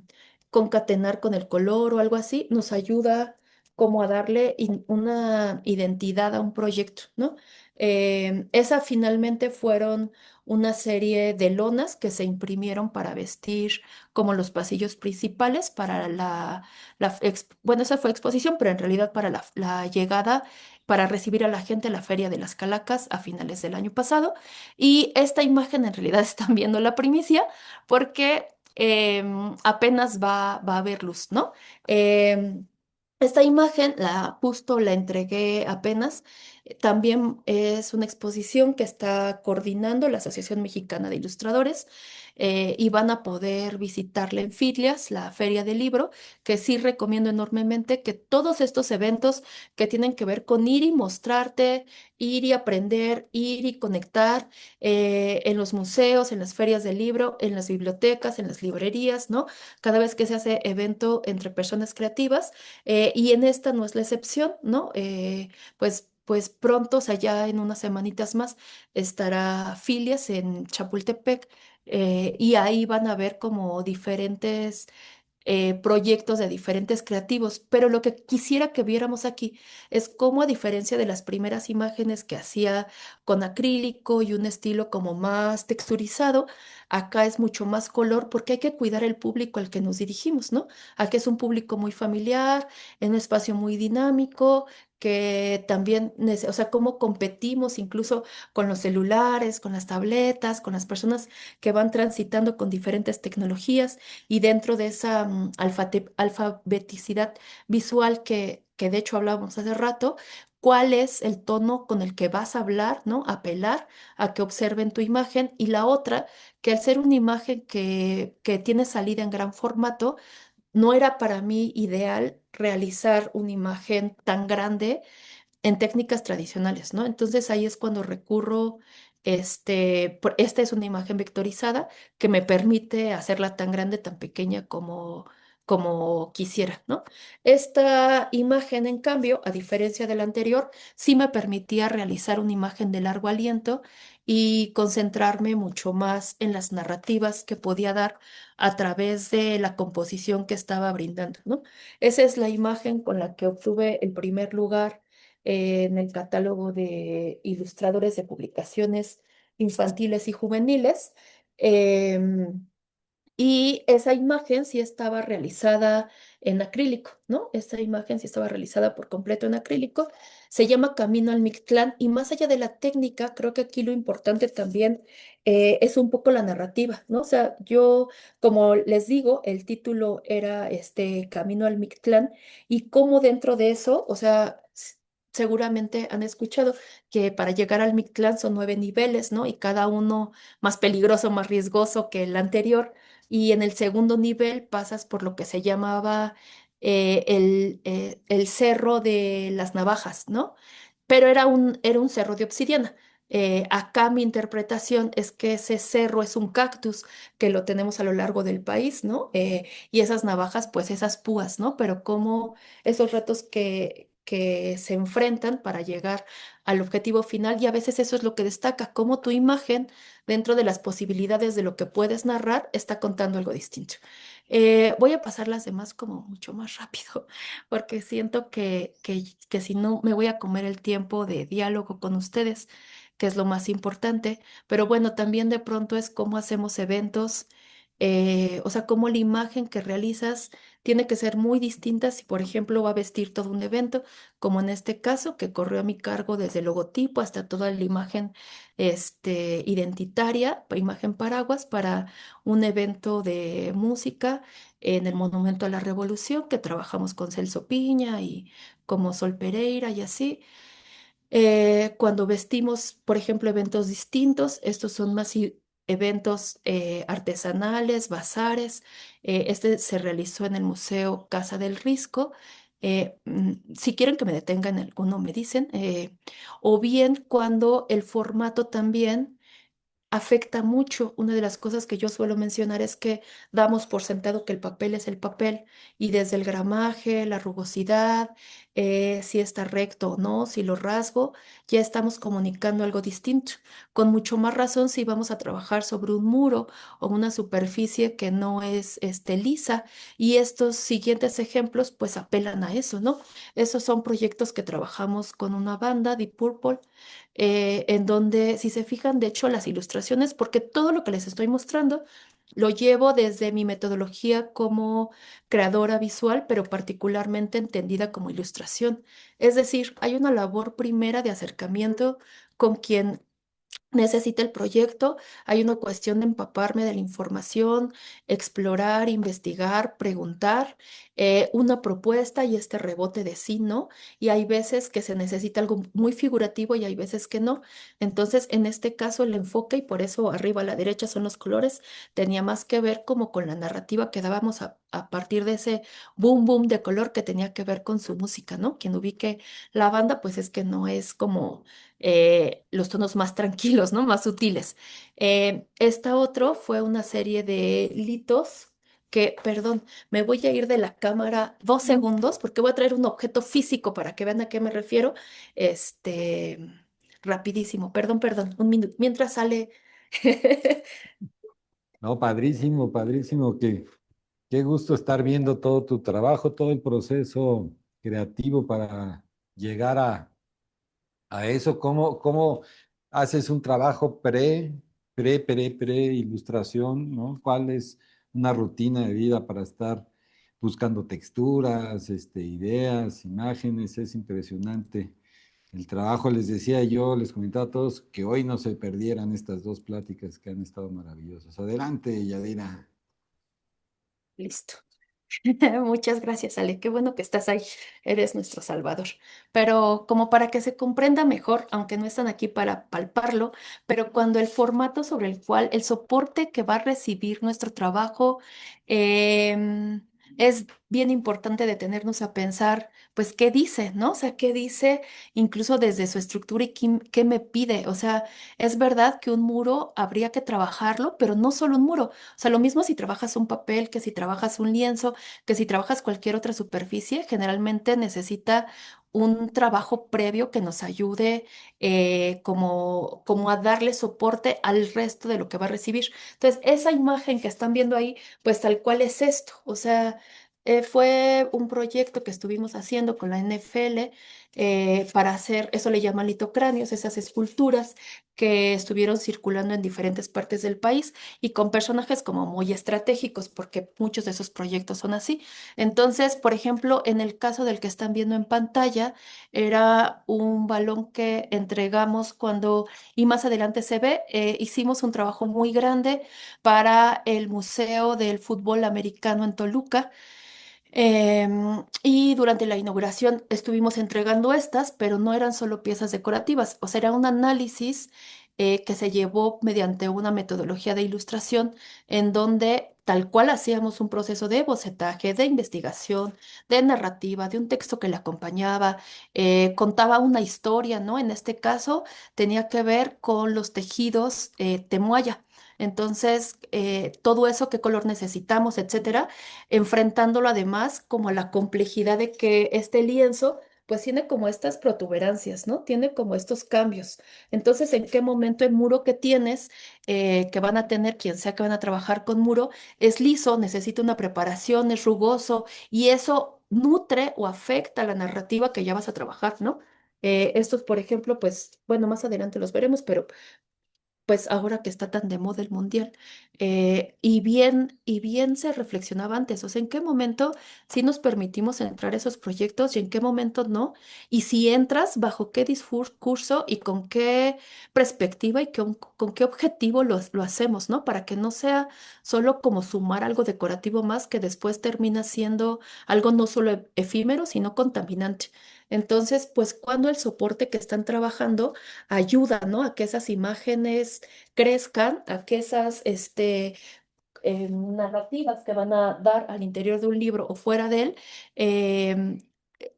concatenar con el color o algo así nos ayuda como a darle una identidad a un proyecto, ¿no? Esa finalmente fueron una serie de lonas que se imprimieron para vestir como los pasillos principales para bueno, esa fue exposición, pero en realidad para la llegada, para recibir a la gente a la Feria de las Calacas a finales del año pasado. Y esta imagen en realidad están viendo la primicia porque apenas va a ver luz, ¿no? Em, esta imagen justo la entregué apenas. También es una exposición que está coordinando la Asociación Mexicana de Ilustradores, y van a poder visitarla en Fitlias, la Feria del Libro, que sí recomiendo enormemente que todos estos eventos que tienen que ver con ir y mostrarte, ir y aprender, ir y conectar en los museos, en las ferias del libro, en las bibliotecas, en las librerías, ¿no? Cada vez que se hace evento entre personas creativas, y en esta no es la excepción, ¿no? Pues pronto, o sea, ya en unas semanitas más, estará Filias en Chapultepec, y ahí van a ver como diferentes proyectos de diferentes creativos, pero lo que quisiera que viéramos aquí es cómo, a diferencia de las primeras imágenes que hacía con acrílico y un estilo como más texturizado, acá es mucho más color porque hay que cuidar el público al que nos dirigimos, ¿no? Aquí es un público muy familiar, en un espacio muy dinámico, que también, o sea, cómo competimos incluso con los celulares, con las tabletas, con las personas que van transitando con diferentes tecnologías y dentro de esa alfabeticidad visual que de hecho hablábamos hace rato, cuál es el tono con el que vas a hablar, ¿no? Apelar a que observen tu imagen y la otra, que al ser una imagen que tiene salida en gran formato, no era para mí ideal realizar una imagen tan grande en técnicas tradicionales, ¿no? Entonces ahí es cuando recurro, esta es una imagen vectorizada que me permite hacerla tan grande, tan pequeña como quisiera, ¿no? Esta imagen, en cambio, a diferencia de la anterior, sí me permitía realizar una imagen de largo aliento y concentrarme mucho más en las narrativas que podía dar a través de la composición que estaba brindando, ¿no? Esa es la imagen con la que obtuve el primer lugar en el catálogo de ilustradores de publicaciones infantiles y juveniles. Em, y esa imagen sí estaba realizada en acrílico, ¿no? Esa imagen sí estaba realizada por completo en acrílico. Se llama Camino al Mictlán y más allá de la técnica, creo que aquí lo importante también es un poco la narrativa, ¿no? O sea, yo, como les digo, el título era este Camino al Mictlán y cómo dentro de eso, o sea, seguramente han escuchado que para llegar al Mictlán son 9 niveles, ¿no? Y cada uno más peligroso, más riesgoso que el anterior. Y en el segundo nivel pasas por lo que se llamaba el Cerro de las Navajas, ¿no? Pero era un cerro de obsidiana. Acá mi interpretación es que ese cerro es un cactus que lo tenemos a lo largo del país, ¿no? Y esas navajas, pues esas púas, ¿no? Pero como esos retos que se enfrentan para llegar al objetivo final, y a veces eso es lo que destaca, cómo tu imagen, dentro de las posibilidades de lo que puedes narrar, está contando algo distinto. Voy a pasar las demás como mucho más rápido porque siento que si no me voy a comer el tiempo de diálogo con ustedes, que es lo más importante. Pero bueno, también de pronto es cómo hacemos eventos, o sea, cómo la imagen que realizas tiene que ser muy distinta si, por ejemplo, va a vestir todo un evento, como en este caso, que corrió a mi cargo desde el logotipo hasta toda la imagen identitaria, imagen paraguas para un evento de música en el Monumento a la Revolución, que trabajamos con Celso Piña y como Sol Pereira y así. Cuando vestimos, por ejemplo, eventos distintos, estos son más eventos artesanales, bazares. Este se realizó en el Museo Casa del Risco. Si quieren que me detenga en alguno, me dicen. O bien cuando el formato también afecta mucho. Una de las cosas que yo suelo mencionar es que damos por sentado que el papel es el papel y desde el gramaje, la rugosidad, si está recto o no, si lo rasgo, ya estamos comunicando algo distinto. Con mucho más razón si vamos a trabajar sobre un muro o una superficie que no es lisa. Y estos siguientes ejemplos pues apelan a eso, ¿no? Esos son proyectos que trabajamos con una banda, Deep Purple, en donde, si se fijan, de hecho, las ilustraciones, porque todo lo que les estoy mostrando lo llevo desde mi metodología como creadora visual, pero particularmente entendida como ilustración. Es decir, hay una labor primera de acercamiento con quien necesita el proyecto, hay una cuestión de empaparme de la información, explorar, investigar, preguntar, una propuesta y este rebote de sí, ¿no? Y hay veces que se necesita algo muy figurativo y hay veces que no. Entonces, en este caso, el enfoque, y por eso arriba a la derecha son los colores, tenía más que ver como con la narrativa que dábamos a partir de ese boom, boom de color que tenía que ver con su música, ¿no? Quien ubique la banda, pues es que no es como los tonos más tranquilos, ¿no? Más sutiles. Esta otro fue una serie de litos que, perdón, me voy a ir de la cámara 2 segundos porque voy a traer un objeto físico para que vean a qué me refiero. Este, rapidísimo, perdón, perdón, un minuto. Mientras sale, No, padrísimo, padrísimo, qué gusto estar viendo todo tu trabajo, todo el proceso creativo para llegar a eso. ¿Cómo haces un trabajo pre ilustración, ¿no? ¿Cuál es una rutina de vida para estar buscando texturas, ideas, imágenes? Es impresionante. El trabajo, les decía yo, les comentaba a todos que hoy no se perdieran estas dos pláticas que han estado maravillosas. Adelante, Yadira. listo. Muchas gracias, Ale. Qué bueno que estás ahí. Eres nuestro salvador. Pero como para que se comprenda mejor, aunque no están aquí para palparlo, pero cuando el formato sobre el cual, el soporte que va a recibir nuestro trabajo, es bien importante detenernos a pensar, pues, ¿qué dice, no? O sea, ¿qué dice incluso desde su estructura y qué me pide? O sea, es verdad que un muro habría que trabajarlo, pero no solo un muro. O sea, lo mismo si trabajas un papel que si trabajas un lienzo que si trabajas cualquier otra superficie, generalmente necesita un trabajo previo que nos ayude como a darle soporte al resto de lo que va a recibir. Entonces, esa imagen que están viendo ahí, pues tal cual es esto. O sea, fue un proyecto que estuvimos haciendo con la NFL para hacer, eso le llaman litocráneos, esas esculturas que estuvieron circulando en diferentes partes del país y con personajes como muy estratégicos, porque muchos de esos proyectos son así. Entonces, por ejemplo, en el caso del que están viendo en pantalla, era un balón que entregamos cuando, y más adelante se ve, hicimos un trabajo muy grande para el Museo del Fútbol Americano en Toluca. Y durante la inauguración estuvimos entregando estas, pero no eran solo piezas decorativas, o sea, era un análisis que se llevó mediante una metodología de ilustración en donde tal cual hacíamos un proceso de bocetaje, de investigación, de narrativa, de un texto que le acompañaba, contaba una historia, ¿no? En este caso tenía que ver con los tejidos temuaya. Entonces, todo eso, qué color necesitamos, etcétera, enfrentándolo además como a la complejidad de que este lienzo pues tiene como estas protuberancias, ¿no? Tiene como estos cambios. Entonces, ¿en qué momento el muro que tienes, que van a tener quien sea que van a trabajar con muro, es liso, necesita una preparación, es rugoso y eso nutre o afecta la narrativa que ya vas a trabajar, ¿no? Estos, por ejemplo, pues, bueno, más adelante los veremos, pero pues ahora que está tan de moda el mundial. Y bien se reflexionaba antes, o sea, en qué momento sí nos permitimos entrar a esos proyectos y en qué momento no. Y si entras, bajo qué discurso y con qué perspectiva y con qué objetivo lo hacemos, ¿no? Para que no sea solo como sumar algo decorativo más que después termina siendo algo no solo efímero, sino contaminante. Entonces, pues cuando el soporte que están trabajando ayuda, ¿no? A que esas imágenes crezcan, a que esas narrativas que van a dar al interior de un libro o fuera de él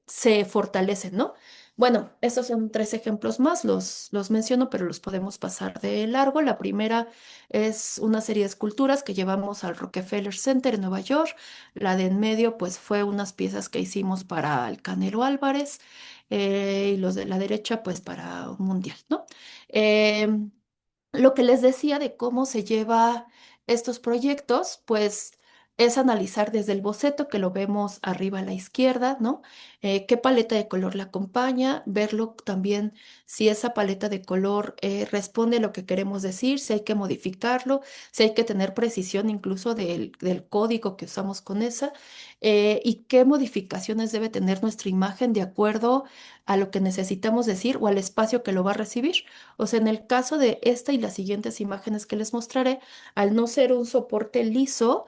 se fortalecen, ¿no? Bueno, estos son tres ejemplos más, los menciono, pero los podemos pasar de largo. La primera es una serie de esculturas que llevamos al Rockefeller Center en Nueva York. La de en medio, pues fue unas piezas que hicimos para el Canelo Álvarez, y los de la derecha, pues para un mundial, ¿no? Em, lo que les decía de cómo se lleva estos proyectos, pues es analizar desde el boceto, que lo vemos arriba a la izquierda, ¿no? Qué paleta de color la acompaña, verlo también si esa paleta de color responde a lo que queremos decir, si hay que modificarlo, si hay que tener precisión incluso del código que usamos con esa, y qué modificaciones debe tener nuestra imagen de acuerdo a lo que necesitamos decir o al espacio que lo va a recibir. O sea, en el caso de esta y las siguientes imágenes que les mostraré, al no ser un soporte liso,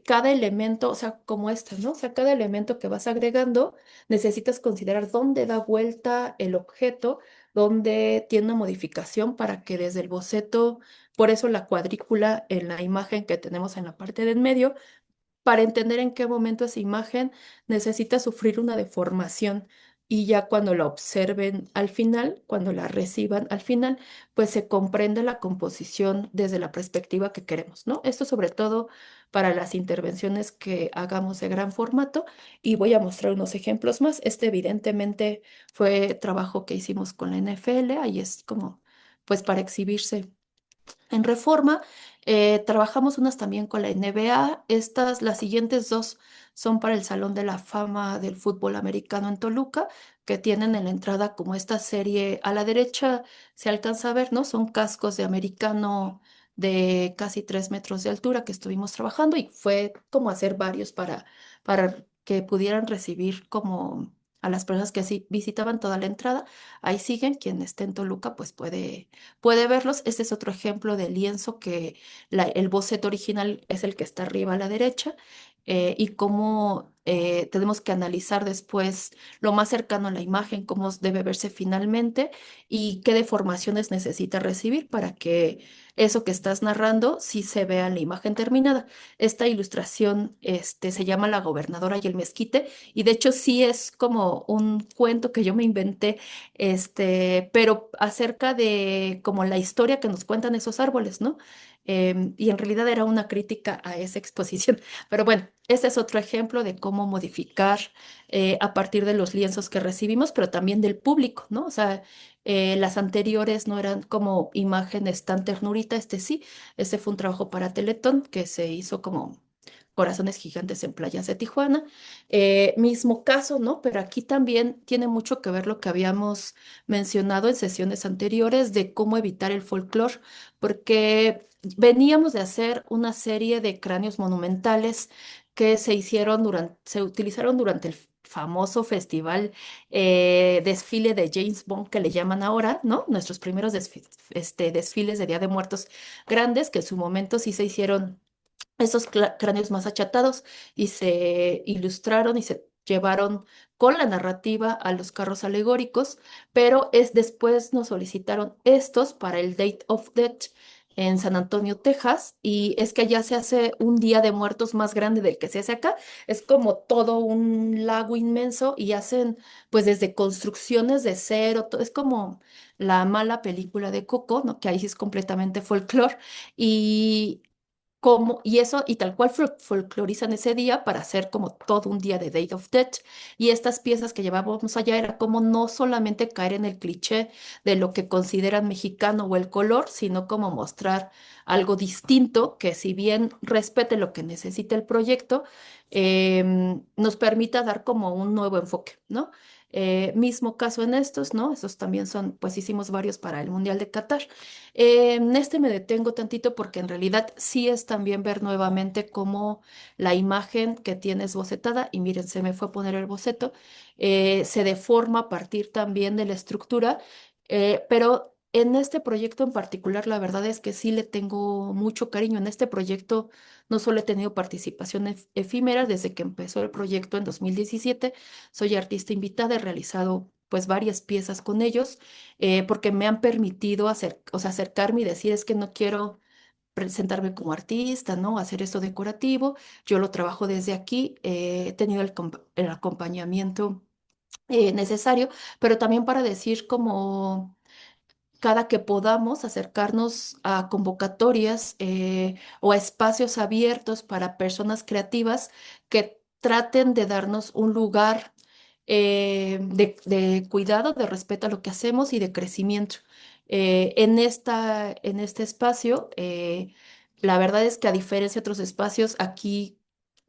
cada elemento, o sea, como esta, ¿no? O sea, cada elemento que vas agregando, necesitas considerar dónde da vuelta el objeto, dónde tiene una modificación para que desde el boceto, por eso la cuadrícula en la imagen que tenemos en la parte de en medio, para entender en qué momento esa imagen necesita sufrir una deformación, y ya cuando la observen al final, cuando la reciban al final, pues se comprende la composición desde la perspectiva que queremos, ¿no? Esto sobre todo para las intervenciones que hagamos de gran formato, y voy a mostrar unos ejemplos más. Este evidentemente fue trabajo que hicimos con la NFL, ahí es como pues para exhibirse en Reforma. Trabajamos unas también con la NBA. Estas, las siguientes dos son para el Salón de la Fama del Fútbol Americano en Toluca, que tienen en la entrada como esta serie a la derecha, se alcanza a ver, ¿no? Son cascos de americano de casi 3 metros de altura que estuvimos trabajando, y fue como hacer varios para que pudieran recibir como a las personas que sí visitaban toda la entrada. Ahí siguen, quien esté en Toluca pues puede verlos. Este es otro ejemplo de lienzo que el boceto original es el que está arriba a la derecha, y cómo tenemos que analizar después lo más cercano a la imagen, cómo debe verse finalmente y qué deformaciones necesita recibir para que eso que estás narrando sí se vea en la imagen terminada. Esta ilustración se llama La gobernadora y el mezquite, y de hecho sí es como un cuento que yo me inventé, pero acerca de como la historia que nos cuentan esos árboles, ¿no? Y en realidad era una crítica a esa exposición. Pero bueno, ese es otro ejemplo de cómo modificar a partir de los lienzos que recibimos, pero también del público, ¿no? O sea, las anteriores no eran como imágenes tan ternurita, este sí, este fue un trabajo para Teletón que se hizo como corazones gigantes en playas de Tijuana. Mismo caso, ¿no? Pero aquí también tiene mucho que ver lo que habíamos mencionado en sesiones anteriores de cómo evitar el folclore, porque veníamos de hacer una serie de cráneos monumentales que se utilizaron durante el famoso festival, desfile de James Bond que le llaman ahora, ¿no? Nuestros primeros desfiles de Día de Muertos grandes, que en su momento sí se hicieron esos cráneos más achatados y se ilustraron y se llevaron con la narrativa a los carros alegóricos, pero es después nos solicitaron estos para el Date of Death en San Antonio, Texas, y es que allá se hace un Día de Muertos más grande del que se hace acá. Es como todo un lago inmenso y hacen pues desde construcciones de cero, es como la mala película de Coco, ¿no? Que ahí sí es completamente folclore. Y eso, y tal cual folclorizan ese día para hacer como todo un día de Day of Death. Y estas piezas que llevábamos allá era como no solamente caer en el cliché de lo que consideran mexicano o el color, sino como mostrar algo distinto que, si bien respete lo que necesita el proyecto, nos permita dar como un nuevo enfoque, ¿no? Mismo caso en estos, ¿no? Esos también son, pues hicimos varios para el Mundial de Qatar. En este me detengo tantito porque en realidad sí es también ver nuevamente cómo la imagen que tienes bocetada, y miren, se me fue a poner el boceto, se deforma a partir también de la estructura, pero en este proyecto en particular la verdad es que sí le tengo mucho cariño. En este proyecto no solo he tenido participación efímera desde que empezó el proyecto en 2017, soy artista invitada, he realizado pues varias piezas con ellos, porque me han permitido o sea, acercarme y decir, es que no quiero presentarme como artista, ¿no? Hacer esto decorativo, yo lo trabajo desde aquí, he tenido el acompañamiento necesario, pero también para decir como cada que podamos acercarnos a convocatorias o a espacios abiertos para personas creativas que traten de darnos un lugar de cuidado, de respeto a lo que hacemos y de crecimiento. En este espacio, la verdad es que a diferencia de otros espacios, aquí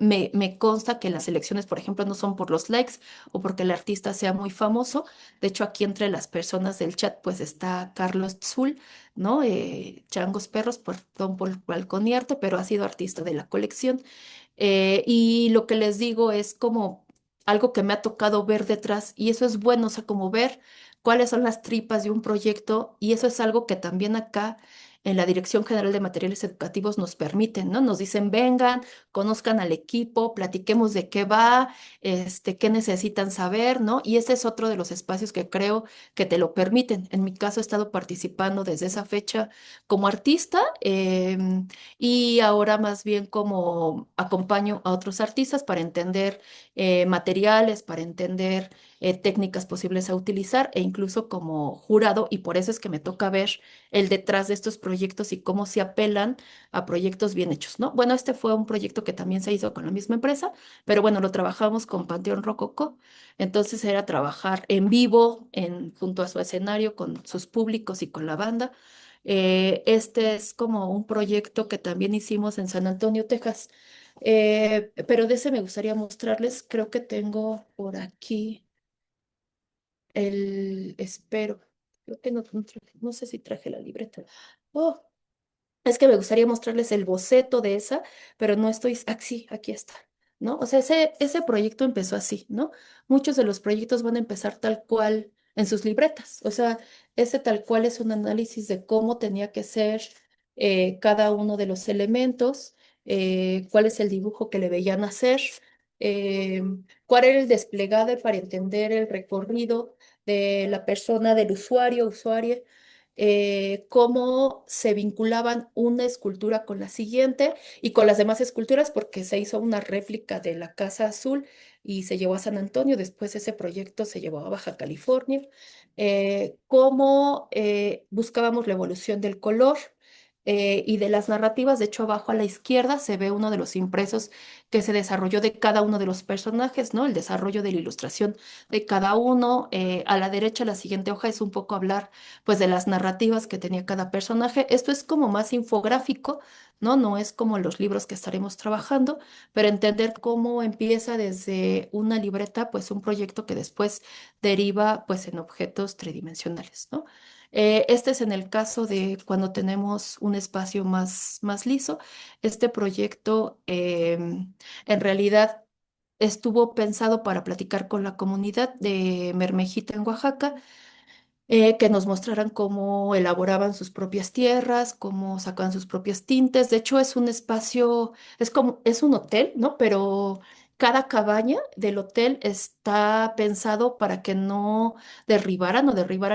me consta que las elecciones, por ejemplo, no son por los likes o porque el artista sea muy famoso. De hecho, aquí entre las personas del chat, pues está Carlos Tzul, ¿no? Changos Perros, perdón por balconearte, pero ha sido artista de la colección. Y lo que les digo es como algo que me ha tocado ver detrás, y eso es bueno, o sea, como ver cuáles son las tripas de un proyecto, y eso es algo que también acá en la Dirección General de Materiales Educativos nos permiten, ¿no? Nos dicen, vengan, conozcan al equipo, platiquemos de qué va, qué necesitan saber, ¿no? Y ese es otro de los espacios que creo que te lo permiten. En mi caso he estado participando desde esa fecha como artista. Y ahora más bien como acompaño a otros artistas para entender materiales, para entender técnicas posibles a utilizar e incluso como jurado, y por eso es que me toca ver el detrás de estos proyectos y cómo se apelan a proyectos bien hechos, ¿no? Bueno, este fue un proyecto que también se hizo con la misma empresa, pero bueno, lo trabajamos con Panteón Rococó, entonces era trabajar en vivo, junto a su escenario, con sus públicos y con la banda. Este es como un proyecto que también hicimos en San Antonio, Texas. Pero de ese me gustaría mostrarles, creo que tengo por aquí espero, creo que no sé si traje la libreta. Oh, es que me gustaría mostrarles el boceto de esa, pero no estoy, sí, aquí está, ¿no? O sea, ese proyecto empezó así, ¿no? Muchos de los proyectos van a empezar tal cual en sus libretas, o sea, ese tal cual es un análisis de cómo tenía que ser cada uno de los elementos, cuál es el dibujo que le veían hacer, eh, cuál era el desplegado para entender el recorrido de la persona, del usuario, usuaria, cómo se vinculaban una escultura con la siguiente y con las demás esculturas, porque se hizo una réplica de la Casa Azul y se llevó a San Antonio, después ese proyecto se llevó a Baja California, cómo buscábamos la evolución del color. Y de las narrativas, de hecho, abajo a la izquierda se ve uno de los impresos que se desarrolló de cada uno de los personajes, ¿no? El desarrollo de la ilustración de cada uno. A la derecha, la siguiente hoja es un poco hablar pues de las narrativas que tenía cada personaje. Esto es como más infográfico, ¿no? No es como los libros que estaremos trabajando, pero entender cómo empieza desde una libreta, pues un proyecto que después deriva pues en objetos tridimensionales, ¿no? Este es en el caso de cuando tenemos un espacio más liso. Este proyecto en realidad estuvo pensado para platicar con la comunidad de Mermejita en Oaxaca, que nos mostraran cómo elaboraban sus propias tierras, cómo sacaban sus propias tintes. De hecho, es un espacio, es un hotel, ¿no? Pero cada cabaña del hotel está pensado para que no derribaran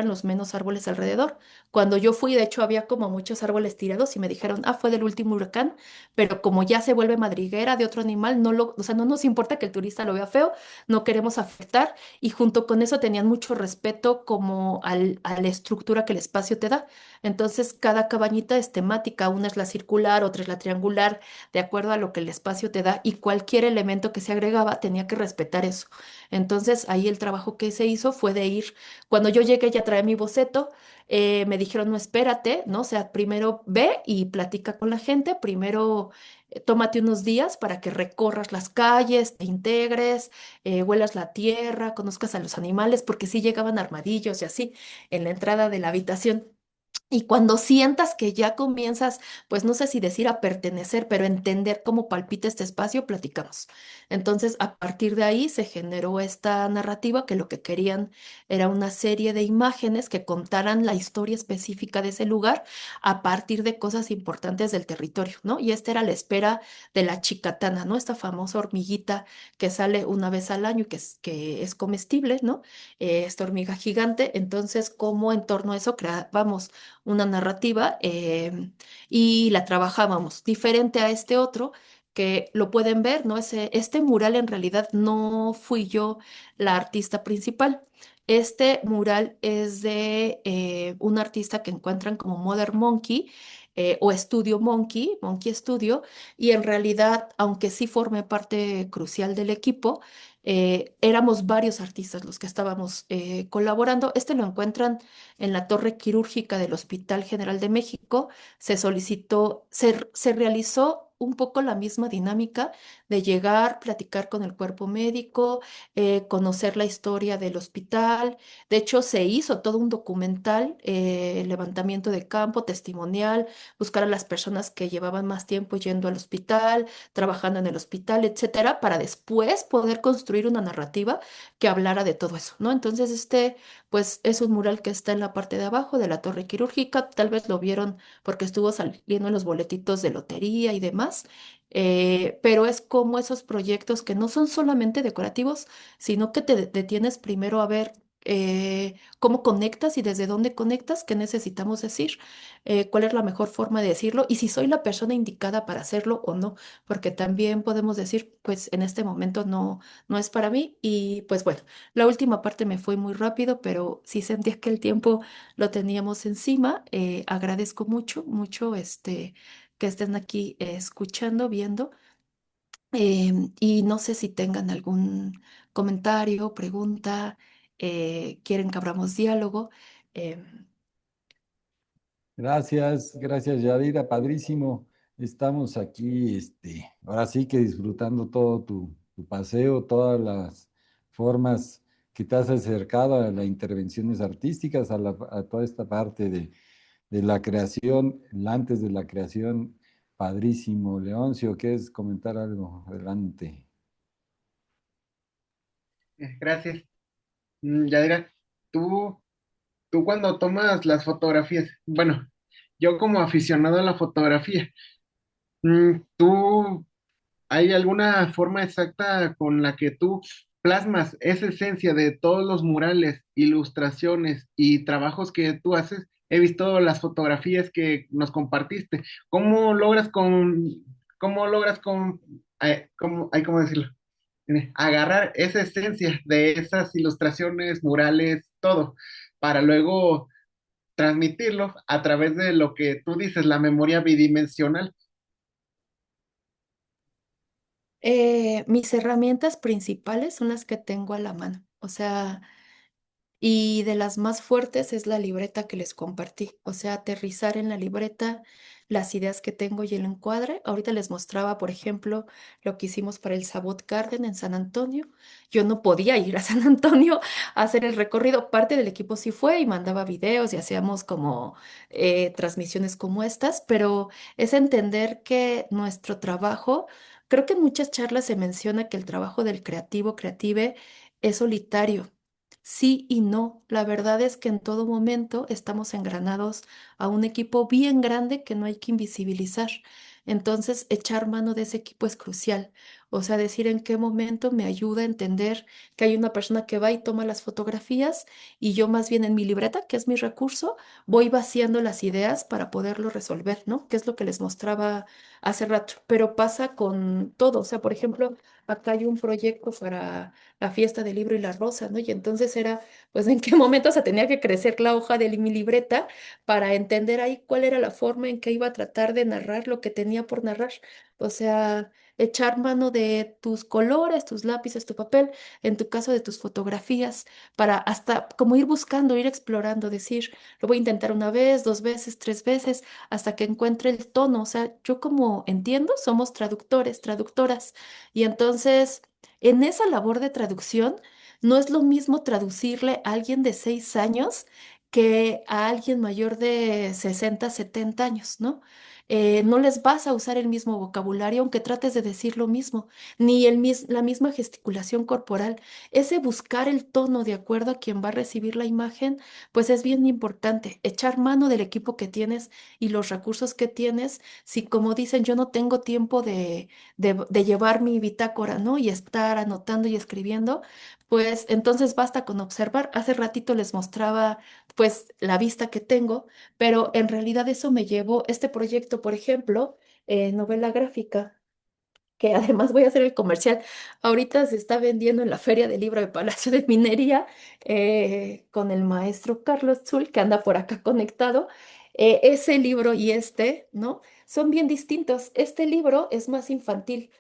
los menos árboles alrededor. Cuando yo fui, de hecho, había como muchos árboles tirados y me dijeron, fue del último huracán, pero como ya se vuelve madriguera de otro animal, o sea, no nos importa que el turista lo vea feo, no queremos afectar, y junto con eso tenían mucho respeto como a la estructura que el espacio te da. Entonces, cada cabañita es temática, una es la circular, otra es la triangular, de acuerdo a lo que el espacio te da, y cualquier elemento que se agregaba tenía que respetar eso. Entonces, ahí el trabajo que se hizo fue de ir, cuando yo llegué ya traía mi boceto, me dijeron, no, espérate, ¿no? O sea, primero ve y platica con la gente, primero tómate unos días para que recorras las calles, te integres, huelas la tierra, conozcas a los animales, porque sí llegaban armadillos y así en la entrada de la habitación. Y cuando sientas que ya comienzas, pues no sé si decir a pertenecer, pero entender cómo palpita este espacio, platicamos. Entonces, a partir de ahí se generó esta narrativa que lo que querían era una serie de imágenes que contaran la historia específica de ese lugar a partir de cosas importantes del territorio, ¿no? Y esta era la espera de la chicatana, ¿no? Esta famosa hormiguita que sale una vez al año y que es comestible, ¿no? Esta hormiga gigante. Entonces, ¿cómo en torno a eso creábamos una narrativa y la trabajábamos diferente a este otro que lo pueden ver, ¿no? Este mural en realidad no fui yo la artista principal. Este mural es de un artista que encuentran como Modern Monkey o Studio Monkey, Monkey Studio, y en realidad, aunque sí formé parte crucial del equipo, éramos varios artistas los que estábamos colaborando. Este lo encuentran en la torre quirúrgica del Hospital General de México. Se solicitó, se realizó un poco la misma dinámica de llegar, platicar con el cuerpo médico, conocer la historia del hospital. De hecho, se hizo todo un documental, levantamiento de campo, testimonial, buscar a las personas que llevaban más tiempo yendo al hospital, trabajando en el hospital, etcétera, para después poder construir una narrativa que hablara de todo eso, ¿no? Entonces, pues, es un mural que está en la parte de abajo de la torre quirúrgica. Tal vez lo vieron porque estuvo saliendo en los boletitos de lotería y demás. Pero es como esos proyectos que no son solamente decorativos, sino que te detienes primero a ver cómo conectas y desde dónde conectas, qué necesitamos decir, cuál es la mejor forma de decirlo y si soy la persona indicada para hacerlo o no, porque también podemos decir, pues en este momento no es para mí. Y pues bueno, la última parte me fue muy rápido, pero sí sentía que el tiempo lo teníamos encima. Agradezco mucho, mucho que estén aquí escuchando, viendo. Y no sé si tengan algún comentario, pregunta, quieren que abramos diálogo. em, Gracias, gracias Yadira, padrísimo. Estamos aquí, ahora sí que disfrutando todo tu paseo, todas las formas que te has acercado a las intervenciones artísticas, a toda esta parte de la creación, el antes de la creación, padrísimo. Leoncio, ¿quieres comentar algo? Adelante. Gracias. Yadira, tú, tú cuando tomas las fotografías, bueno, yo como aficionado a la fotografía, ¿tú hay alguna forma exacta con la que tú plasmas esa esencia de todos los murales, ilustraciones y trabajos que tú haces? He visto las fotografías que nos compartiste. Cómo logras con, cómo decirlo? Agarrar esa esencia de esas ilustraciones, murales, todo, para luego transmitirlo a través de lo que tú dices, la memoria bidimensional? mis herramientas principales son las que tengo a la mano. O sea, y de las más fuertes es la libreta que les compartí, o sea, aterrizar en la libreta las ideas que tengo y el encuadre. Ahorita les mostraba, por ejemplo, lo que hicimos para el Sabot Garden en San Antonio. Yo no podía ir a San Antonio a hacer el recorrido. Parte del equipo sí fue y mandaba videos y hacíamos como transmisiones como estas, pero es entender que nuestro trabajo, creo que en muchas charlas se menciona que el trabajo del creativo, creative, es solitario. Sí y no. La verdad es que en todo momento estamos engranados a un equipo bien grande que no hay que invisibilizar. Entonces, echar mano de ese equipo es crucial. O sea, decir en qué momento me ayuda a entender que hay una persona que va y toma las fotografías y yo más bien en mi libreta, que es mi recurso, voy vaciando las ideas para poderlo resolver, ¿no? Que es lo que les mostraba hace rato. Pero pasa con todo. O sea, por ejemplo, acá hay un proyecto para la fiesta del libro y la rosa, ¿no? Y entonces era, pues, en qué momento se tenía que crecer la hoja de mi libreta para entender ahí cuál era la forma en que iba a tratar de narrar lo que tenía por narrar. O sea, echar mano de tus colores, tus lápices, tu papel, en tu caso de tus fotografías, para hasta como ir buscando, ir explorando, decir, lo voy a intentar una vez, dos veces, tres veces, hasta que encuentre el tono. O sea, yo como entiendo, somos traductores, traductoras. Y entonces en esa labor de traducción, no es lo mismo traducirle a alguien de 6 años que a alguien mayor de 60, 70 años, ¿no? No les vas a usar el mismo vocabulario aunque trates de decir lo mismo, ni la misma gesticulación corporal. Ese buscar el tono de acuerdo a quien va a recibir la imagen, pues es bien importante. Echar mano del equipo que tienes y los recursos que tienes. Si como dicen, yo no tengo tiempo de llevar mi bitácora, ¿no? Y estar anotando y escribiendo, pues entonces basta con observar. Hace ratito les mostraba pues la vista que tengo, pero en realidad eso me llevó, este proyecto, por ejemplo, novela gráfica. que además voy a hacer el comercial. Ahorita se está vendiendo en la Feria del Libro de Palacio de Minería con el maestro Carlos Zul, que anda por acá conectado. Ese libro y este, ¿no? Son bien distintos. Este libro es más infantil.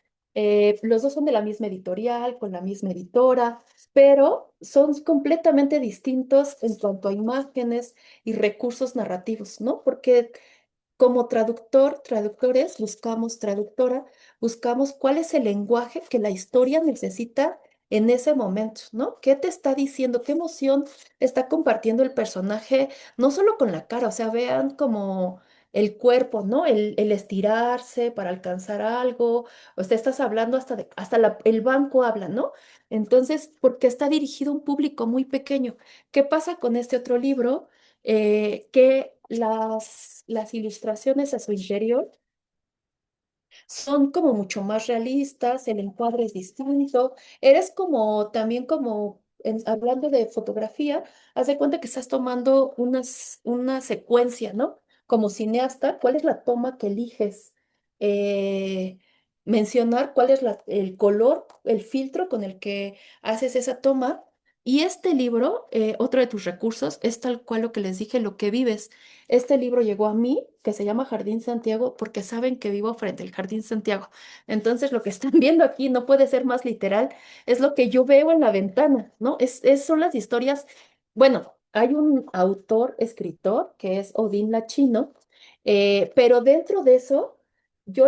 Los dos son de la misma editorial, con la misma editora, pero son completamente distintos en cuanto a imágenes y recursos narrativos, ¿no? Porque como traductores, traductora, buscamos cuál es el lenguaje que la historia necesita en ese momento, ¿no? ¿Qué te está diciendo? ¿Qué emoción está compartiendo el personaje? No solo con la cara, o sea, vean como el cuerpo, ¿no? El estirarse para alcanzar algo, o sea, estás hablando el banco habla, ¿no? Entonces, porque está dirigido a un público muy pequeño. ¿Qué pasa con este otro libro? Que las ilustraciones a su interior son como mucho más realistas, el encuadre es distinto, eres como también como, hablando de fotografía, haz de cuenta que estás tomando una secuencia, ¿no? Como cineasta, ¿cuál es la toma que eliges? Eh, mencionar cuál es el color, el filtro con el que haces esa toma. Y este libro, otro de tus recursos, es tal cual lo que les dije, lo que vives. Este libro llegó a mí, que se llama Jardín Santiago, porque saben que vivo frente al Jardín Santiago. Entonces, lo que están viendo aquí no puede ser más literal, es lo que yo veo en la ventana, ¿no? Son las historias. Bueno, hay un autor, escritor, que es Odín Lachino, pero dentro de eso, yo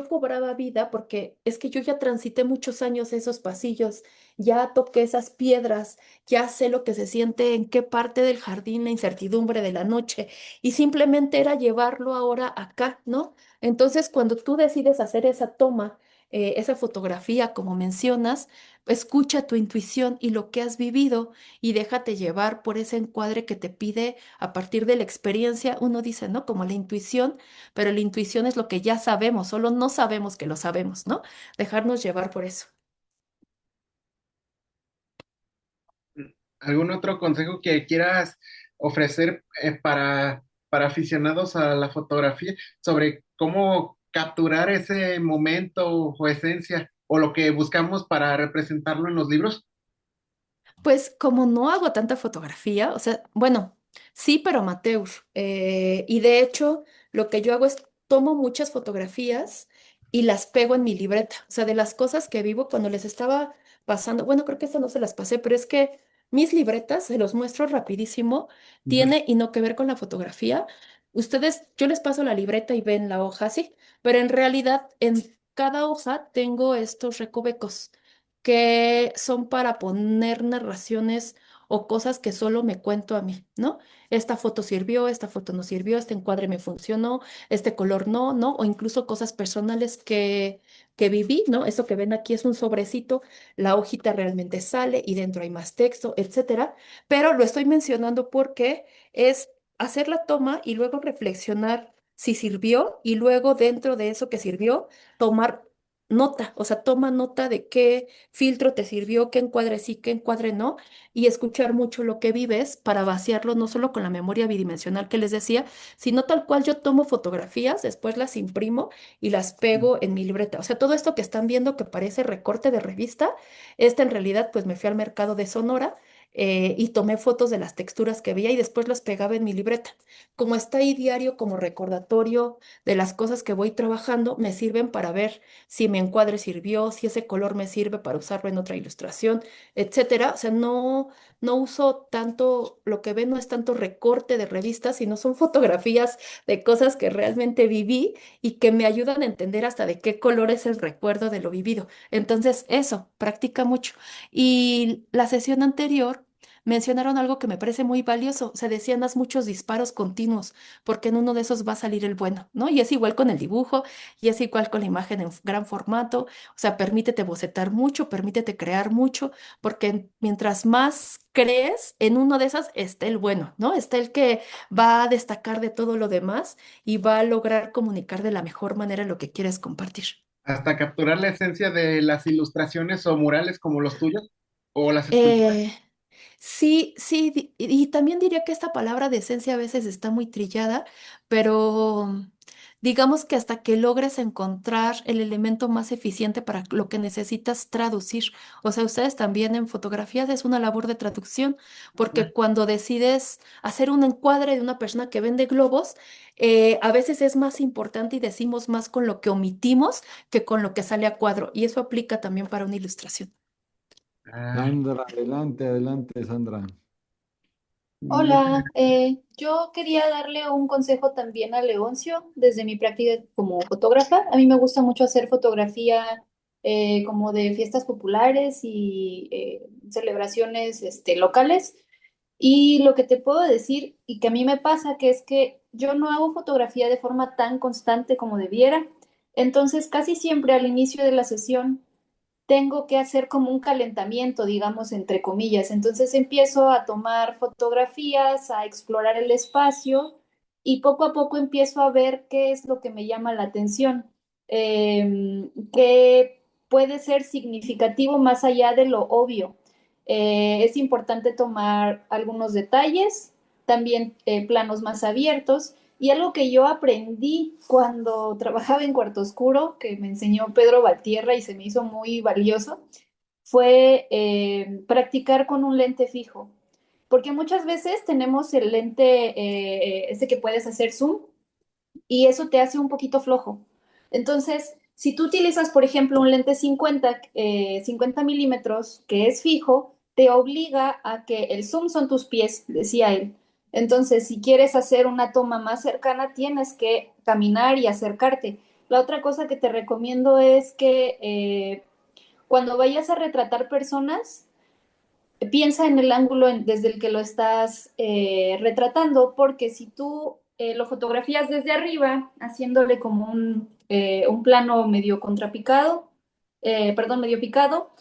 cobraba vida porque es que yo ya transité muchos años esos pasillos, ya toqué esas piedras, ya sé lo que se siente en qué parte del jardín, la incertidumbre de la noche y simplemente era llevarlo ahora acá, ¿no? Entonces, cuando tú decides hacer esa toma, esa fotografía, como mencionas, escucha tu intuición y lo que has vivido y déjate llevar por ese encuadre que te pide a partir de la experiencia. Uno dice, ¿no? Como la intuición, pero la intuición es lo que ya sabemos, solo no sabemos que lo sabemos, ¿no? Dejarnos llevar por eso. ¿Algún otro consejo que quieras ofrecer para aficionados a la fotografía sobre cómo capturar ese momento o esencia o lo que buscamos para representarlo en los libros? Pues como no hago tanta fotografía, o sea, bueno, sí, pero amateur. Y de hecho, lo que yo hago es tomo muchas fotografías y las pego en mi libreta. O sea, de las cosas que vivo cuando les estaba pasando, bueno, creo que esta no se las pasé, pero es que mis libretas, se los muestro rapidísimo, Ujú. tiene y no que ver con la fotografía. Ustedes, yo les paso la libreta y ven la hoja así, pero en realidad en cada hoja tengo estos recovecos que son para poner narraciones o cosas que solo me cuento a mí, ¿no? Esta foto sirvió, esta foto no sirvió, este encuadre me funcionó, este color no, ¿no? O incluso cosas personales que viví, ¿no? Eso que ven aquí es un sobrecito, la hojita realmente sale y dentro hay más texto, etcétera. Pero lo estoy mencionando porque es hacer la toma y luego reflexionar si sirvió y luego dentro de eso que sirvió, tomar nota, o sea, toma nota de qué filtro te sirvió, qué encuadre sí, qué encuadre no, y escuchar mucho lo que vives para vaciarlo no solo con la memoria bidimensional que les decía, sino tal cual yo tomo fotografías, después las imprimo y las pego en mi libreta. O sea, todo esto que están viendo que parece recorte de revista, en realidad pues me fui al mercado de Sonora. Y tomé fotos de las texturas que veía y después las pegaba en mi libreta. Como está ahí diario como recordatorio de las cosas que voy trabajando, me sirven para ver si mi encuadre sirvió, si ese color me sirve para usarlo en otra ilustración, etcétera. O sea, no uso tanto, lo que ven no es tanto recorte de revistas, sino son fotografías de cosas que realmente viví y que me ayudan a entender hasta de qué color es el recuerdo de lo vivido. Entonces, eso, practica mucho. Y la sesión anterior mencionaron algo que me parece muy valioso. Se decían, haz muchos disparos continuos, porque en uno de esos va a salir el bueno, ¿no? Y es igual con el dibujo, y es igual con la imagen en gran formato. O sea, permítete bocetar mucho, permítete crear mucho, porque mientras más crees, en uno de esas está el bueno, ¿no? Está el que va a destacar de todo lo demás y va a lograr comunicar de la mejor manera lo que quieres compartir. Hasta capturar la esencia de las ilustraciones o murales como los tuyos o las esculturas. Eh, sí, sí, y también diría que esta palabra de esencia a veces está muy trillada, pero digamos que hasta que logres encontrar el elemento más eficiente para lo que necesitas traducir. O sea, ustedes también en fotografías es una labor de traducción, porque cuando decides hacer un encuadre de una persona que vende globos, a veces es más importante y decimos más con lo que omitimos que con lo que sale a cuadro. Y eso aplica también para una ilustración. Ah, Sandra, adelante, adelante, Sandra. mm, Hola, yo quería darle un consejo también a Leoncio desde mi práctica como fotógrafa. A mí me gusta mucho hacer fotografía como de fiestas populares y celebraciones locales. Y lo que te puedo decir y que a mí me pasa que es que yo no hago fotografía de forma tan constante como debiera. Entonces, casi siempre al inicio de la sesión tengo que hacer como un calentamiento, digamos, entre comillas. Entonces empiezo a tomar fotografías, a explorar el espacio y poco a poco empiezo a ver qué es lo que me llama la atención, qué puede ser significativo más allá de lo obvio. Es importante tomar algunos detalles, también planos más abiertos. Y algo que yo aprendí cuando trabajaba en Cuarto Oscuro, que me enseñó Pedro Valtierra y se me hizo muy valioso, fue practicar con un lente fijo. Porque muchas veces tenemos el lente, ese que puedes hacer zoom, y eso te hace un poquito flojo. Entonces, si tú utilizas, por ejemplo, un lente 50 milímetros que es fijo, te obliga a que el zoom son tus pies, decía él. Entonces, si quieres hacer una toma más cercana, tienes que caminar y acercarte. La otra cosa que te recomiendo es que cuando vayas a retratar personas, piensa en el ángulo desde el que lo estás retratando, porque si tú lo fotografías desde arriba, haciéndole como un plano medio contrapicado, perdón, medio picado,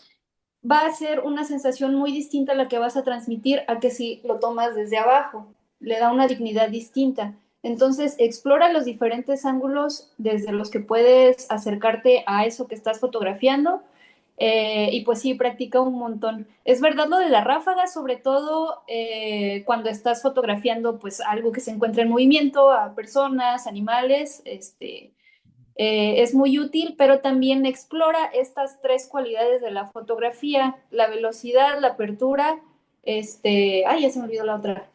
va a ser una sensación muy distinta a la que vas a transmitir a que si lo tomas desde abajo. Le da una dignidad distinta. Entonces, explora los diferentes ángulos desde los que puedes acercarte a eso que estás fotografiando. Y pues sí, practica un montón. Es verdad lo de la ráfaga, sobre todo cuando estás fotografiando pues algo que se encuentra en movimiento, a personas, animales, es muy útil, pero también explora estas tres cualidades de la fotografía: la velocidad, la apertura, ay, ya se me olvidó la otra.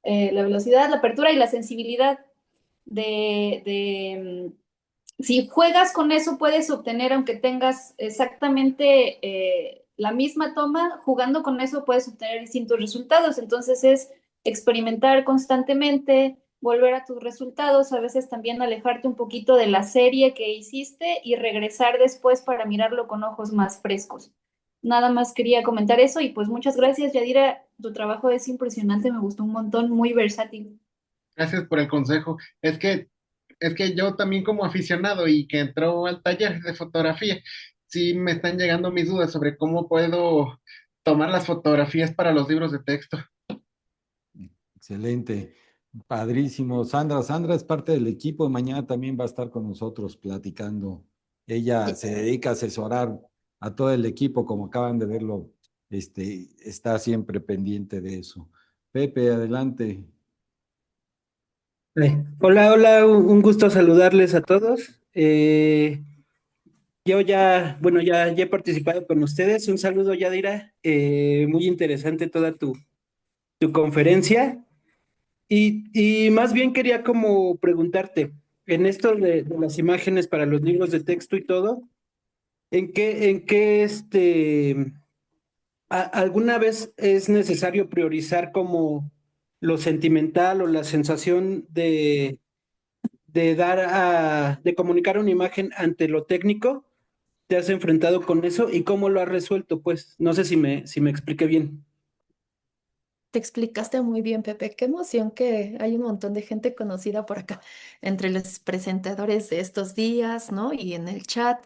La velocidad, la apertura y la sensibilidad si juegas con eso, puedes obtener, aunque tengas exactamente la misma toma, jugando con eso puedes obtener distintos resultados. Entonces es experimentar constantemente, volver a tus resultados, a veces también alejarte un poquito de la serie que hiciste y regresar después para mirarlo con ojos más frescos. Nada más quería comentar eso y pues muchas gracias, Yadira. Tu trabajo es impresionante, me gustó un montón, muy versátil. gracias por el consejo. Es que yo también como aficionado y que entró al taller de fotografía, sí me están llegando mis dudas sobre cómo puedo tomar las fotografías para los libros de texto. Excelente, padrísimo. Sandra es parte del equipo, mañana también va a estar con nosotros platicando. Ella se dedica a asesorar a todo el equipo, como acaban de verlo, está siempre pendiente de eso. Pepe, adelante. Hola, hola, un gusto saludarles a todos. Yo ya, bueno, ya he participado con ustedes. Un saludo, Yadira. Muy interesante toda tu conferencia. Y más bien quería como preguntarte, en esto de las imágenes para los libros de texto y todo, ¿en qué alguna vez es necesario priorizar como lo sentimental o la sensación de comunicar una imagen ante lo técnico? ¿Te has enfrentado con eso y cómo lo has resuelto? Pues no sé si me expliqué bien. Te explicaste muy bien, Pepe. Qué emoción que hay un montón de gente conocida por acá, entre los presentadores de estos días, ¿no? Y en el chat,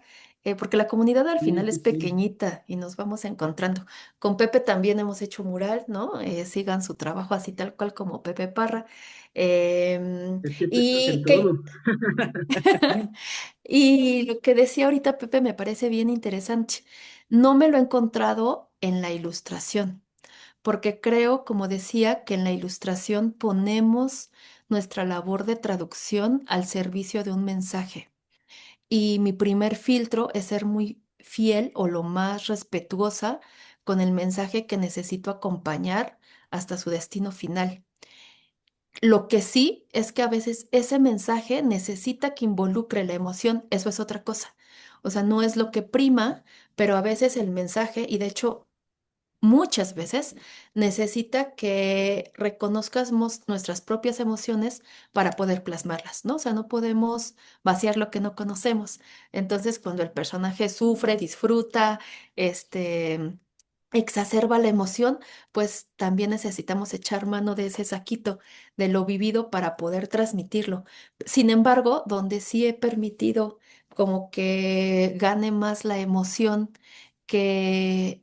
porque la comunidad al Sí, final es sí, sí. pequeñita y nos vamos encontrando. Con Pepe también hemos hecho mural, ¿no? Sigan su trabajo así tal cual como Pepe Parra. Es que tú estás en Y todo. y lo que decía ahorita Pepe me parece bien interesante. No me lo he encontrado en la ilustración porque creo, como decía, que en la ilustración ponemos nuestra labor de traducción al servicio de un mensaje. Y mi primer filtro es ser muy fiel o lo más respetuosa con el mensaje que necesito acompañar hasta su destino final. Lo que sí es que a veces ese mensaje necesita que involucre la emoción, eso es otra cosa. O sea, no es lo que prima, pero a veces el mensaje, y de hecho muchas veces necesita que reconozcamos nuestras propias emociones para poder plasmarlas, ¿no? O sea, no podemos vaciar lo que no conocemos. Entonces, cuando el personaje sufre, disfruta, este, exacerba la emoción, pues también necesitamos echar mano de ese saquito, de lo vivido para poder transmitirlo. Sin embargo, donde sí he permitido como que gane más la emoción que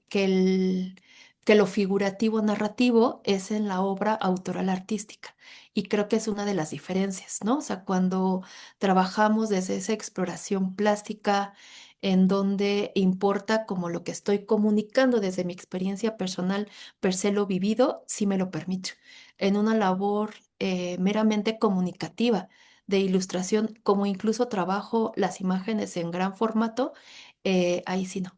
lo figurativo narrativo es en la obra autoral artística. Y creo que es una de las diferencias, ¿no? O sea, cuando trabajamos desde esa exploración plástica, en donde importa como lo que estoy comunicando desde mi experiencia personal, per se lo vivido, sí me lo permito. En una labor meramente comunicativa, de ilustración, como incluso trabajo las imágenes en gran formato, ahí sí no.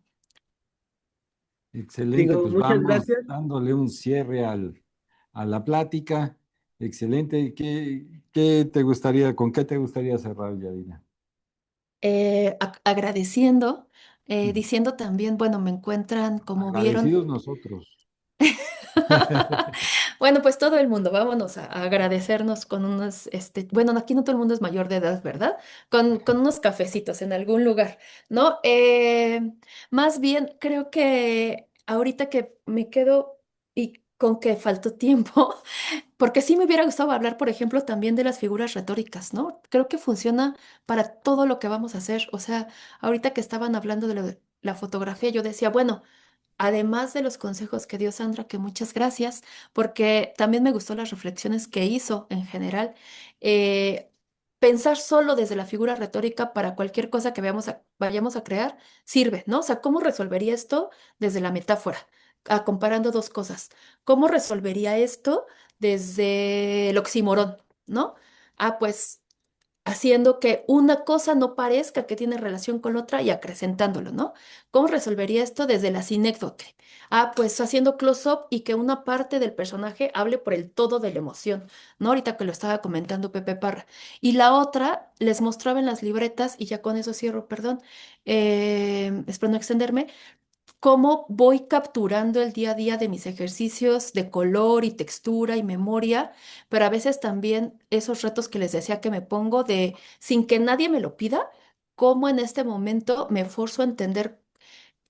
Excelente, Digo, pues muchas vamos gracias. dándole un cierre a la plática. Excelente. ¿Qué te gustaría, con qué te gustaría cerrar, Yadira? Agradeciendo, diciendo también, bueno, me encuentran como vieron. Agradecidos nosotros. Bueno, pues todo el mundo, vámonos a agradecernos con unos, bueno, aquí no todo el mundo es mayor de edad, ¿verdad? Con unos cafecitos en algún lugar, ¿no? Más bien, creo que ahorita que me quedo y con que faltó tiempo, porque sí me hubiera gustado hablar, por ejemplo, también de las figuras retóricas, ¿no? Creo que funciona para todo lo que vamos a hacer. O sea, ahorita que estaban hablando de la fotografía, yo decía, bueno, además de los consejos que dio Sandra, que muchas gracias, porque también me gustó las reflexiones que hizo en general. eh, Pensar solo desde la figura retórica para cualquier cosa que vayamos a crear sirve, ¿no? O sea, ¿cómo resolvería esto desde la metáfora? Comparando dos cosas. ¿Cómo resolvería esto desde el oxímoron, ¿no? Pues haciendo que una cosa no parezca que tiene relación con otra y acrecentándolo, ¿no? ¿Cómo resolvería esto desde la sinécdoque? Pues haciendo close-up y que una parte del personaje hable por el todo de la emoción, ¿no? Ahorita que lo estaba comentando Pepe Parra. Y la otra, les mostraba en las libretas, y ya con eso cierro, perdón, espero no extenderme, cómo voy capturando el día a día de mis ejercicios de color y textura y memoria, pero a veces también esos retos que les decía que me pongo de, sin que nadie me lo pida, cómo en este momento me forzo a entender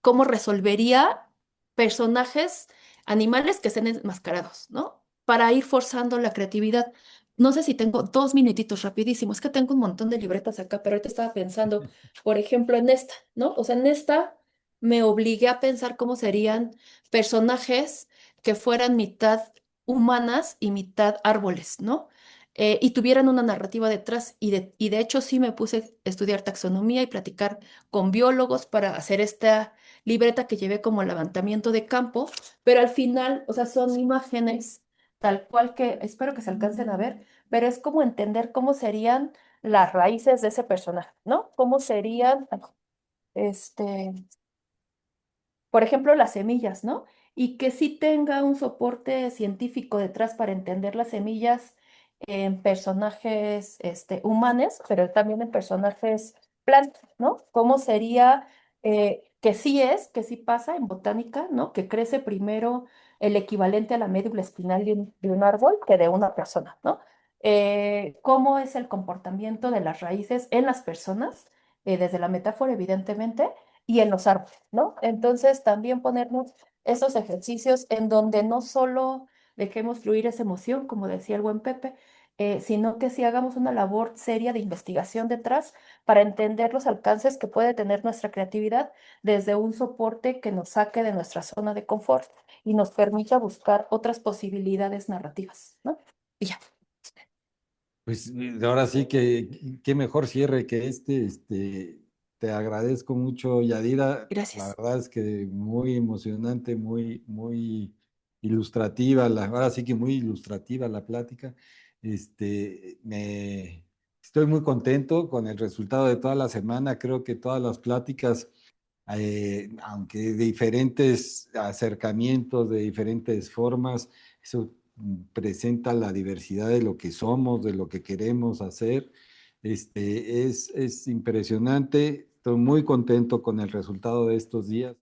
cómo resolvería personajes, animales que estén enmascarados, ¿no? Para ir forzando la creatividad. No sé si tengo 2 minutitos rapidísimos, es que tengo un montón de libretas acá, pero ahorita estaba pensando, por ejemplo, en esta, ¿no? O sea, en esta me obligué a pensar cómo serían personajes que fueran mitad humanas y mitad árboles, ¿no? Y tuvieran una narrativa detrás y de hecho sí me puse a estudiar taxonomía y platicar con biólogos para hacer esta libreta que llevé como levantamiento de campo, pero al final, o sea, son imágenes tal cual que espero que se alcancen a ver, pero es como entender cómo serían las raíces de ese personaje, ¿no? Cómo serían, este, por ejemplo, las semillas, ¿no? Y que sí tenga un soporte científico detrás para entender las semillas en personajes humanos, pero también en personajes plantas, ¿no? ¿Cómo sería que sí pasa en botánica, ¿no? Que crece primero el equivalente a la médula espinal de un árbol que de una persona, ¿no? ¿Cómo es el comportamiento de las raíces en las personas, desde la metáfora, evidentemente, y en los árboles, ¿no? Entonces, también ponernos esos ejercicios en donde no solo dejemos fluir esa emoción, como decía el buen Pepe, sino que sí hagamos una labor seria de investigación detrás para entender los alcances que puede tener nuestra creatividad desde un soporte que nos saque de nuestra zona de confort y nos permita buscar otras posibilidades narrativas, ¿no? Y ya, Pues ahora sí que qué mejor cierre que te agradezco mucho, Yadira. La gracias. verdad es que muy emocionante, muy ilustrativa, ahora sí que muy ilustrativa la plática. Estoy muy contento con el resultado de toda la semana. Creo que todas las pláticas, aunque de diferentes acercamientos, de diferentes formas, eso presenta la diversidad de lo que somos, de lo que queremos hacer. Es impresionante. Estoy muy contento con el resultado de estos días.